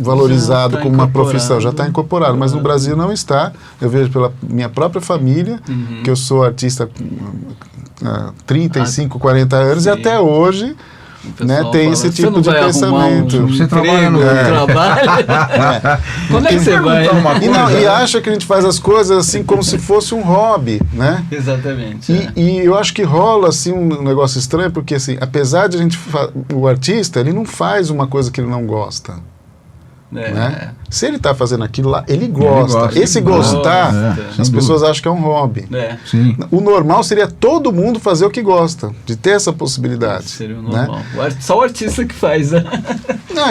valorizado como uma profissão, já está incorporado, mas no Brasil não está. Eu vejo pela minha própria família, que eu sou artista há 35, 40 anos, e até hoje tem esse tipo de pensamento. Você trabalha no trabalho? Quando é que você vai? E acha que a gente faz as coisas assim como se fosse um hobby, né? Exatamente. E eu acho que rola assim um negócio estranho, porque assim, apesar de o artista, ele não faz uma coisa que ele não gosta. Né? Se ele está fazendo aquilo lá, ele gosta. Esse gostar, as pessoas acham que é um hobby. Sim. O normal seria todo mundo fazer o que gosta, de ter essa possibilidade. Seria o normal. Né? Só o artista que faz, né?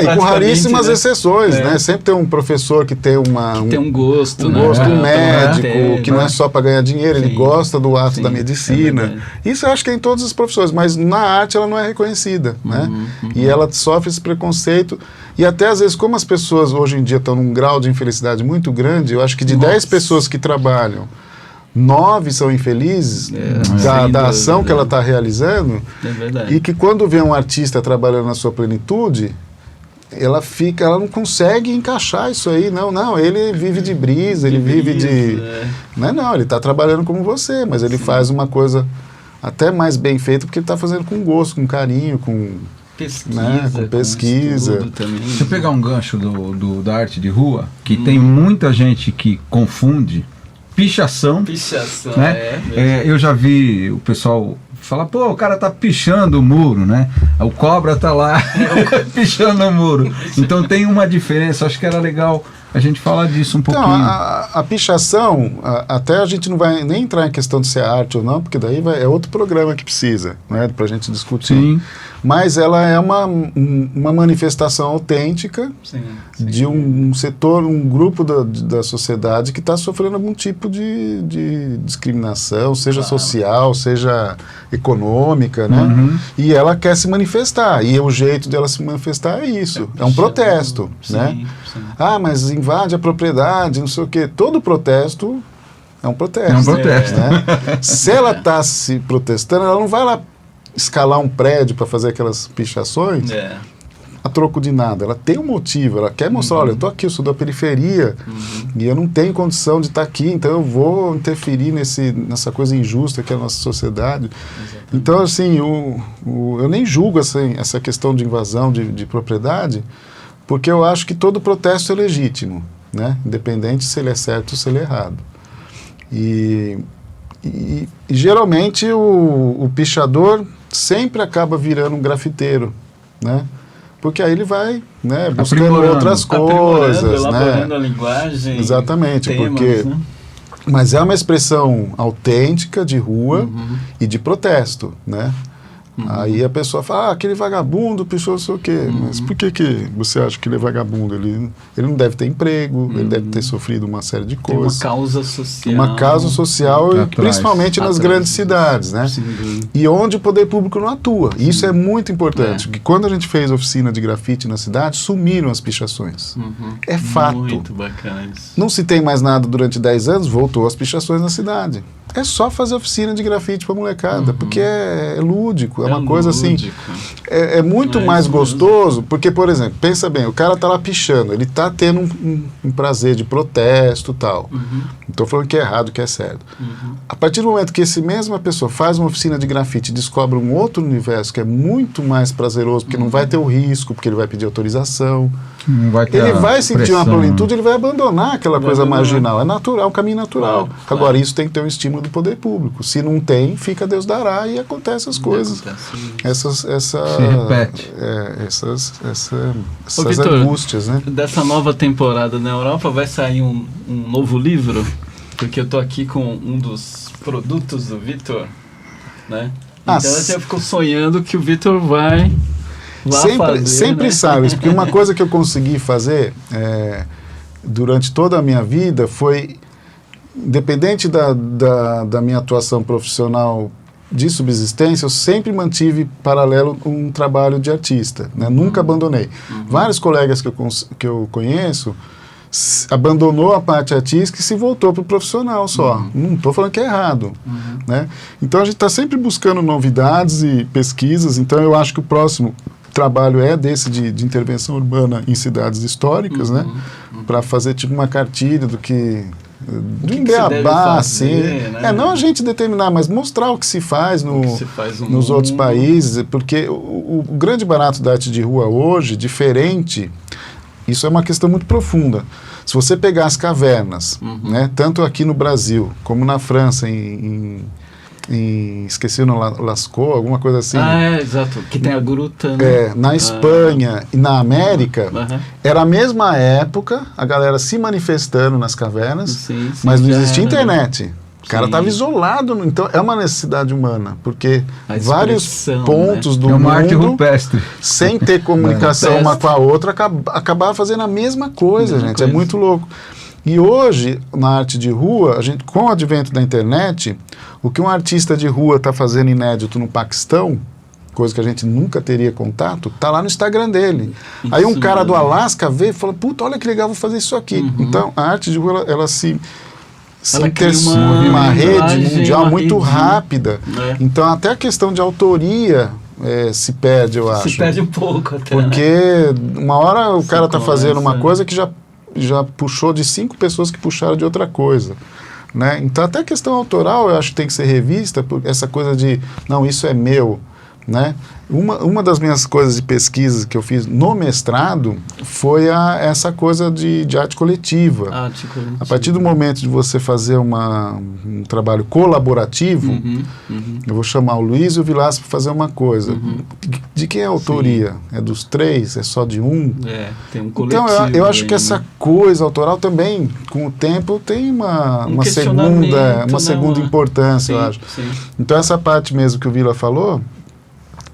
E com raríssimas exceções, né? Sempre tem um professor que tem tem um gosto, um médico, que não é só para ganhar dinheiro, ele gosta do ato da medicina. Isso eu acho que é em todas as profissões, mas na arte ela não é reconhecida, né? E ela sofre esse preconceito. E até às vezes, como as pessoas hoje em dia estão num grau de infelicidade muito grande, eu acho que de 10 pessoas que trabalham, 9 são infelizes da ação que ela está realizando, e que quando vê um artista trabalhando na sua plenitude, ela não consegue encaixar isso aí. Não, ele vive de brisa, ele vive de... Não, ele está trabalhando como você, mas ele faz uma coisa até mais bem feita, porque ele está fazendo com gosto, com carinho, com pesquisa. Deixa eu pegar um gancho da arte de rua, que tem muita gente que confunde pichação, né? Eu já vi o pessoal falar, o cara tá pichando o muro, né? O cobra tá lá pichando o muro. Então tem uma diferença, acho que era legal a gente falar disso um pouquinho. Então, a pichação, até a gente não vai nem entrar em questão de se é arte ou não, porque daí é outro programa que precisa, né, pra gente discutir. Sim. Mas ela é uma manifestação autêntica de um setor, um grupo da sociedade que está sofrendo algum tipo de discriminação, seja social, seja econômica, né? E ela quer se manifestar, e o jeito dela se manifestar é isso, é um protesto, né? Mas invade a propriedade, não sei o quê. Todo protesto é um protesto. É um protesto. Né? Se ela está se protestando, ela não vai lá escalar um prédio para fazer aquelas pichações a troco de nada. Ela tem um motivo, ela quer mostrar, olha, eu estou aqui, eu sou da periferia e eu não tenho condição de estar aqui, então eu vou interferir nessa coisa injusta que é a nossa sociedade. Então, assim, eu nem julgo essa questão de invasão de propriedade, porque eu acho que todo protesto é legítimo, né? Independente se ele é certo ou se ele é errado. E geralmente o pichador sempre acaba virando um grafiteiro, né? porque aí ele vai, né, buscando outras coisas, elaborando a linguagem. Exatamente, temas, porque... né? Mas é uma expressão autêntica de rua e de protesto, né? Aí a pessoa fala, aquele vagabundo pichou não sei o quê. Mas por que você acha que ele é vagabundo? Ele não deve ter emprego, ele deve ter sofrido uma série de coisas. Tem uma causa social. Uma causa social, principalmente nas grandes cidades, né? Sim. E onde o poder público não atua. E isso é muito importante, porque quando a gente fez oficina de grafite na cidade, sumiram as pichações. É fato. Muito bacana isso. Não se tem mais nada durante 10 anos, voltou as pichações na cidade. É só fazer oficina de grafite para molecada, porque é lúdico, é uma coisa lúdico. Assim... É muito mais gostoso, porque, por exemplo, pensa bem, o cara tá lá pichando, ele tá tendo um prazer de protesto e tal. Não estou falando que é errado, que é certo. A partir do momento que essa mesma pessoa faz uma oficina de grafite e descobre um outro universo que é muito mais prazeroso, porque não vai ter o risco, porque ele vai pedir autorização, ele vai sentir uma plenitude, ele vai abandonar aquela coisa marginal. É natural, é um caminho natural. Agora, isso tem que ter um estímulo do poder público. Se não tem, fica Deus dará e acontecem as coisas. Se repete. Essas Vitor, angústias, né? Dessa nova temporada na Europa vai sair um novo livro, porque eu tô aqui com um dos produtos do Vitor, né? Então eu fico sonhando que o Vitor vai sempre né? sabes, porque uma coisa que eu consegui fazer durante toda a minha vida foi, independente da minha atuação profissional de subsistência, eu sempre mantive paralelo um trabalho de artista, né? Nunca abandonei. Vários colegas que eu conheço abandonou a parte artística e se voltou para o profissional só. Não estou falando que é errado. Né? Então a gente está sempre buscando novidades e pesquisas, então eu acho que o próximo trabalho é desse de intervenção urbana em cidades históricas, né? Para fazer tipo uma cartilha do que... de um beabá, assim. Né? Não a gente determinar, mas mostrar o que se faz, nos outros países, porque o grande barato da arte de rua hoje, diferente, isso é uma questão muito profunda. Se você pegar as cavernas, né, tanto aqui no Brasil, como na França, esqueci o nome, Lascaux, alguma coisa assim. Exato, que tem a gruta, né? Na Espanha e na América, era a mesma época, a galera se manifestando nas cavernas, mas não existia internet. O cara estava isolado, então é uma necessidade humana, porque vários pontos do mundo, arte rupestre, sem ter comunicação uma com a outra, acabavam fazendo a mesma coisa, gente. É muito louco. E hoje, na arte de rua, com o advento da internet, o que um artista de rua está fazendo inédito no Paquistão, coisa que a gente nunca teria contato, está lá no Instagram dele. Aí um cara do Alasca vê e fala, puta, olha que legal, vou fazer isso aqui. Então, a arte de rua, ela cria uma rede mundial muito rápida. Então, até a questão de autoria se perde, eu acho. Se perde um pouco até. Porque uma hora o cara está fazendo uma coisa que já puxou de 5 pessoas que puxaram de outra coisa. Né? Então, até a questão autoral, eu acho que tem que ser revista, por essa coisa de, não, isso é meu. Né? Uma das minhas coisas de pesquisa que eu fiz no mestrado foi essa coisa de arte coletiva. A partir do momento de você fazer um trabalho colaborativo, eu vou chamar o Luiz e o Vilas para fazer uma coisa. De quem é a autoria? É dos 3? É só de um? Tem um coletivo. Então eu acho que essa coisa autoral também, com o tempo, tem uma segunda importância, eu acho. Então essa parte mesmo que o Vila falou,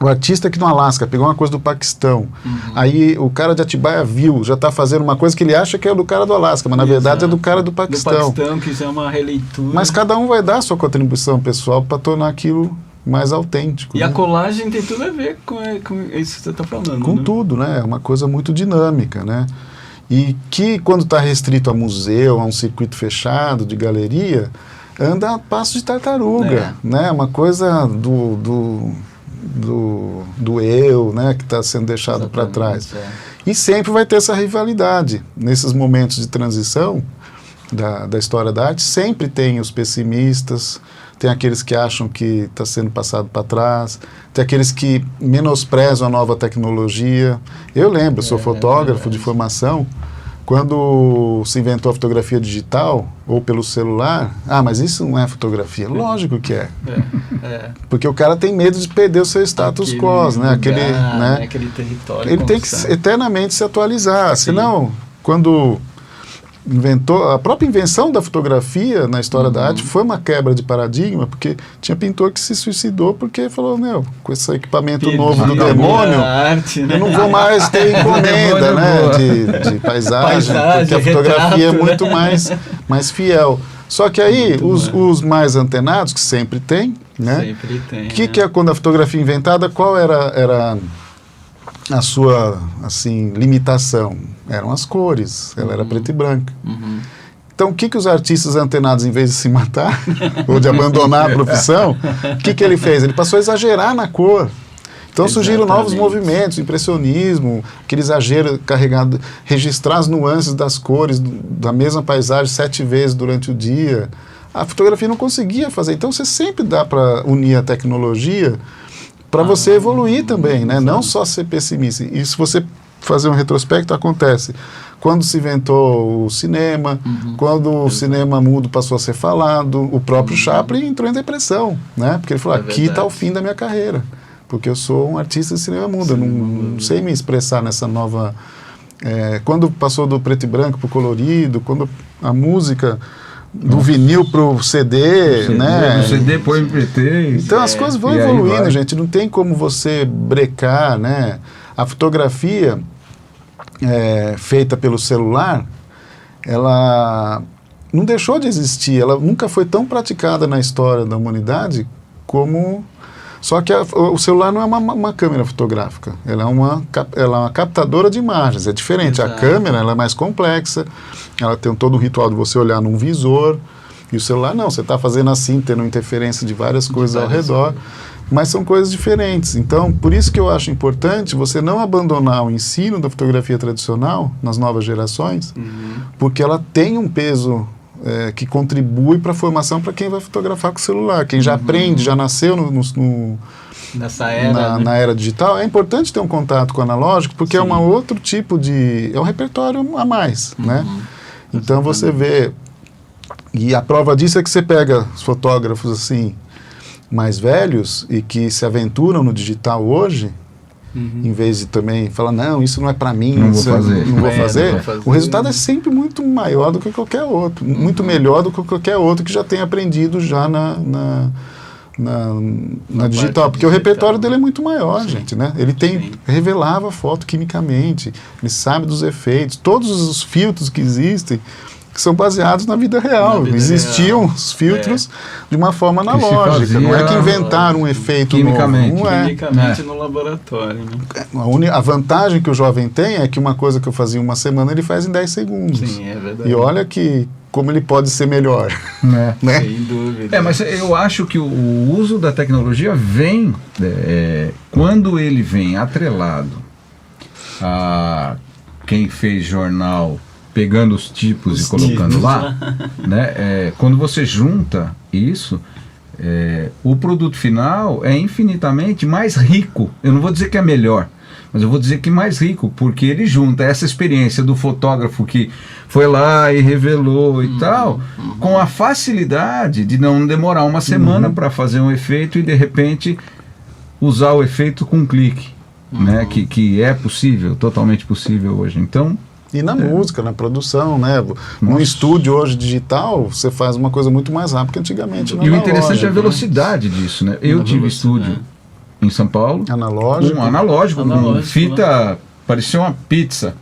o artista aqui no Alasca pegou uma coisa do Paquistão, aí o cara de Atibaia já está fazendo uma coisa que ele acha que é do cara do Alasca, mas na verdade é do cara do Paquistão. Que isso é uma releitura. Mas cada um vai dar a sua contribuição pessoal para tornar aquilo mais autêntico. E a colagem tem tudo a ver com isso que você está falando. Com tudo, né? É uma coisa muito dinâmica, né? E que quando está restrito a museu, a um circuito fechado de galeria, anda a passo de tartaruga, né? Uma coisa do eu, né, que está sendo deixado para trás. E sempre vai ter essa rivalidade. Nesses momentos de transição da história da arte, sempre tem os pessimistas, tem aqueles que acham que está sendo passado para trás, tem aqueles que menosprezam a nova tecnologia. Eu lembro, sou fotógrafo de formação, Quando se inventou a fotografia digital, ou pelo celular, mas isso não é fotografia. Lógico que é. Porque o cara tem medo de perder o seu status quo, né? Aquele território. Ele tem que eternamente se atualizar. Sim. Senão, quando inventou, a própria invenção da fotografia na história da arte foi uma quebra de paradigma, porque tinha pintor que se suicidou porque falou, com esse equipamento novo do demônio, arte, né? Eu não vou mais ter encomenda, né, de paisagem, porque a fotografia é muito mais fiel. Só que aí, os mais antenados, que sempre tem, né? Sempre tem. Que é quando a fotografia inventada, qual era a sua, assim, limitação? Eram as cores, ela era preta e branca. Então, o que os artistas antenados, em vez de se matar, ou de abandonar a profissão, o que ele fez? Ele passou a exagerar na cor. Então, surgiram novos movimentos, impressionismo, aquele exagero carregado, registrar as nuances das cores da mesma paisagem 7 vezes durante o dia. A fotografia não conseguia fazer. Então, você sempre dá para unir a tecnologia para você evoluir também, né? Não só ser pessimista. E se você fazer um retrospecto, acontece. Quando se inventou o cinema, quando o cinema mudo passou a ser falado, o próprio Chaplin entrou em depressão, né? Porque ele falou, aqui está o fim da minha carreira, porque eu sou um artista de cinema mudo, eu não sei me expressar nessa nova... quando passou do preto e branco para o colorido, quando a música... do vinil pro CD, né? Do CD pro MP3. Então as coisas vão evoluindo, gente. Não tem como você brecar, né? A fotografia feita pelo celular, ela não deixou de existir. Ela nunca foi tão praticada na história da humanidade como... Só que o celular não é uma câmera fotográfica, ela é uma captadora de imagens, é diferente. Exato. A câmera ela é mais complexa, ela tem todo um ritual de você olhar num visor, e o celular não, você está fazendo assim, tendo interferência de várias coisas ao redor, mas são coisas diferentes. Então, por isso que eu acho importante você não abandonar o ensino da fotografia tradicional nas novas gerações, porque ela tem um peso... que contribui para a formação para quem vai fotografar com o celular. Quem já aprende, já nasceu nessa era, na era digital, é importante ter um contato com o analógico, porque é um outro tipo de... é um repertório a mais, né? Então você vê... E a prova disso é que você pega os fotógrafos assim, mais velhos e que se aventuram no digital hoje, em vez de também falar, não, isso não é para mim, não vou fazer. O resultado é sempre muito maior do que qualquer outro, muito melhor do que qualquer outro que já tenha aprendido já na digital, porque o repertório dele é muito maior, gente, né? Ele revelava a foto quimicamente, ele sabe dos efeitos, todos os filtros que existem, que são baseados na vida real. Existiam os filtros de uma forma analógica. Não é que inventaram um efeito quimicamente. Novo. Não é. Quimicamente no laboratório. Né? A vantagem que o jovem tem é que uma coisa que eu fazia em uma semana, ele faz em 10 segundos. Sim, é verdade. E olha como ele pode ser melhor. Né? Sem dúvida. Mas eu acho que o uso da tecnologia vem, quando ele vem atrelado a quem fez jornal, pegando os tipos e colocando lá, né? Quando você junta isso, o produto final é infinitamente mais rico. Eu não vou dizer que é melhor, mas eu vou dizer que mais rico, porque ele junta essa experiência do fotógrafo que foi lá e revelou e tal, com a facilidade de não demorar uma semana para fazer um efeito e de repente usar o efeito com um clique, né? Que é possível, totalmente possível hoje. Então... E na música, na produção, né? Num estúdio hoje digital, você faz uma coisa muito mais rápida que antigamente. E o interessante é a velocidade disso, né? Eu tive estúdio em São Paulo. Analógico. Com fita, parecia uma pizza,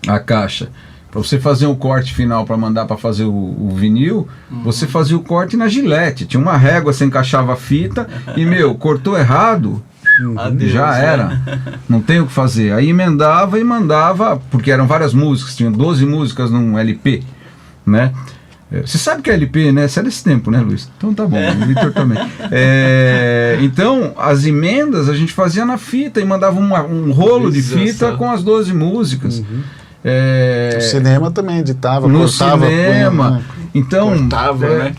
a caixa. Para você fazer um corte final para mandar para fazer o vinil, você fazia o corte na Gilete. Tinha uma régua, você encaixava a fita e, cortou errado... Adeus, já era, não tem o que fazer. Aí emendava e mandava, porque eram várias músicas, tinha 12 músicas num LP, né? Você sabe que é LP, né? Você é desse tempo, né, Luiz? Então tá bom, o Vitor também. Então, as emendas a gente fazia na fita e mandava um rolo de fita com as 12 músicas. O cinema também editava, no cortava. Cinema. Então,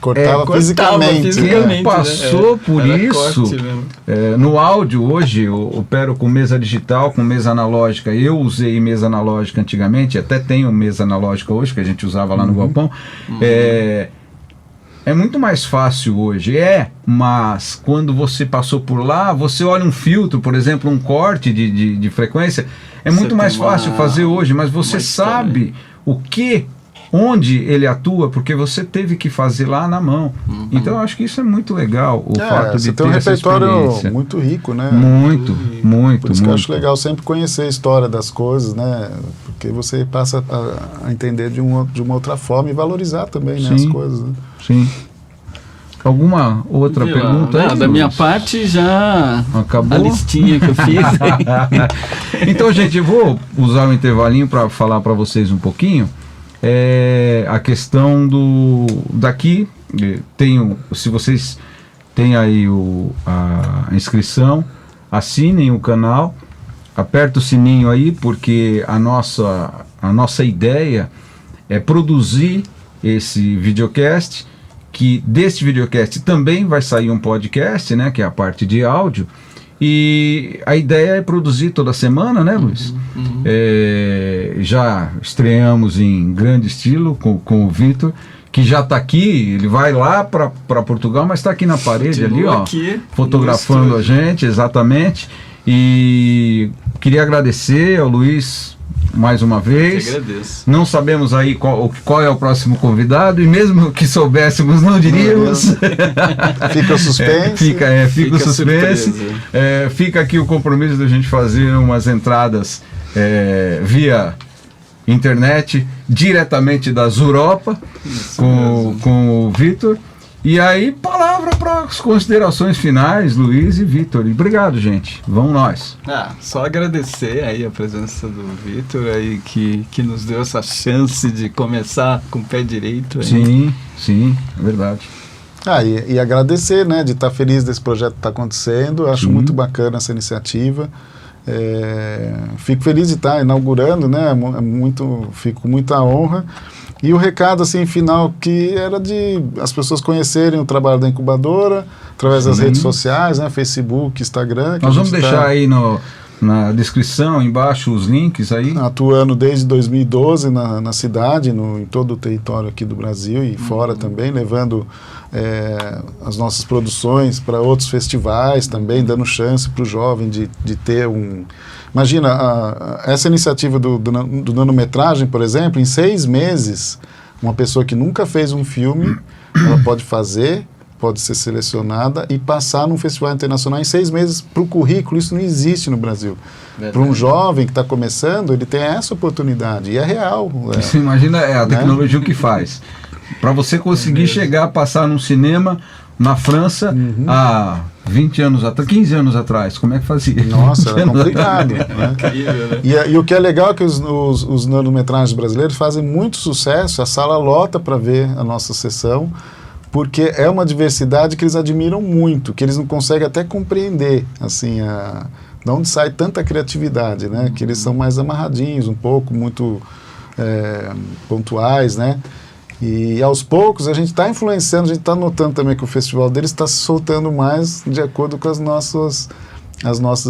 cortava fisicamente. Quem passou por isso, no áudio hoje, eu opero com mesa digital, com mesa analógica. Eu usei mesa analógica antigamente, até tenho mesa analógica hoje, que a gente usava lá no galpão. É muito mais fácil hoje, mas quando você passou por lá, você olha um filtro, por exemplo, um corte de frequência, muito mais fácil fazer hoje, mas você sabe onde ele atua, porque você teve que fazer lá na mão. Então eu acho que isso é muito legal, o fato de ter um repertório experiência. Muito rico, né? Muito. Por isso que eu acho legal sempre conhecer a história das coisas, né? Porque você passa a entender de uma outra forma e valorizar também, né, as coisas. Né? Sim. Alguma outra pergunta? Não, da minha parte já acabou a listinha que eu fiz. Então, gente, eu vou usar o intervalinho para falar para vocês um pouquinho. A questão daqui, se vocês têm aí a inscrição, assinem o canal, aperta o sininho aí, porque a nossa ideia é produzir esse videocast, que deste videocast também vai sair um podcast, né, que é a parte de áudio, e a ideia é produzir toda semana, né, Luiz? Já estreamos em grande estilo com o Vitor, que já está aqui, ele vai lá para Portugal, mas está aqui na parede ali, ó, fotografando a gente, exatamente. E queria agradecer ao Luiz mais uma vez. Eu agradeço. Não sabemos aí qual é o próximo convidado, e mesmo que soubéssemos, não diríamos. Fica o suspense. Fica o suspense. Fica aqui o compromisso da gente fazer umas entradas via internet, diretamente da Europa, com o Vitor. E aí, palavra para as considerações finais, Luiz e Vitor. Obrigado, gente. Vamos nós. Só agradecer aí a presença do Vitor aí, que nos deu essa chance de começar com o pé direito. Aí. Sim, é verdade. E agradecer, né, de estar feliz desse projeto que está acontecendo. Acho muito bacana essa iniciativa. Fico feliz de estar inaugurando, né, fico com muita honra. E o recado, assim, final, que era de as pessoas conhecerem o trabalho da incubadora através das redes sociais, né, Facebook, Instagram. Nós vamos deixar aí na descrição, embaixo, os links aí. Atuando desde 2012 na cidade, em todo o território aqui do Brasil e fora também, levando as nossas produções para outros festivais também, dando chance para o jovem de ter um... Imagina, essa iniciativa do nanometragem, por exemplo, em 6 meses, uma pessoa que nunca fez um filme, ela pode fazer, pode ser selecionada e passar num festival internacional em 6 meses para o currículo. Isso não existe no Brasil. Para um jovem que está começando, ele tem essa oportunidade, e é real. Você imagina a tecnologia o que faz. Para você conseguir chegar a passar num cinema na França há 20 anos atrás, 15 anos atrás, como é que fazia? Nossa, era complicado. Né? Incrível, né? E o que é legal é que os nanometragens brasileiros fazem muito sucesso, a sala lota para ver a nossa sessão, porque é uma diversidade que eles admiram muito, que eles não conseguem até compreender, assim, de onde sai tanta criatividade, né? Que eles são mais amarradinhos um pouco, muito pontuais, né? E aos poucos a gente está influenciando, a gente está notando também que o festival deles está se soltando mais de acordo com as nossas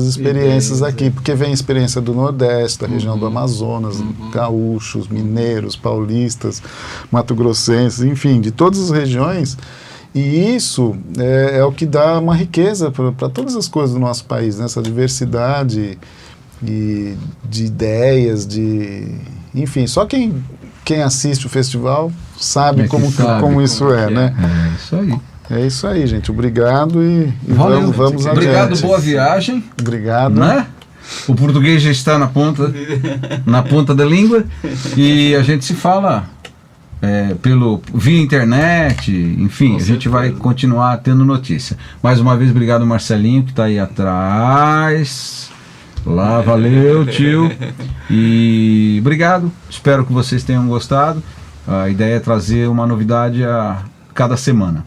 experiências aqui, porque vem a experiência do Nordeste, da região do Amazonas, gaúchos, mineiros, paulistas, mato-grossenses, enfim, de todas as regiões. E isso é o que dá uma riqueza para todas as coisas do nosso país, né? Essa diversidade de ideias, enfim, só quem assiste o festival sabe como isso é, né? É isso aí. É isso aí, gente. Obrigado e valeu, vamos adiante. Obrigado, boa viagem. Obrigado. Né? O português já está na ponta da língua e a gente se fala via internet, enfim, a gente vai continuar tendo notícia. Mais uma vez, obrigado, Marcelinho, que está aí atrás. Lá, valeu, tio. E obrigado, espero que vocês tenham gostado. A ideia é trazer uma novidade a cada semana.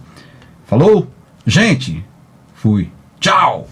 Falou? Gente, fui. Tchau!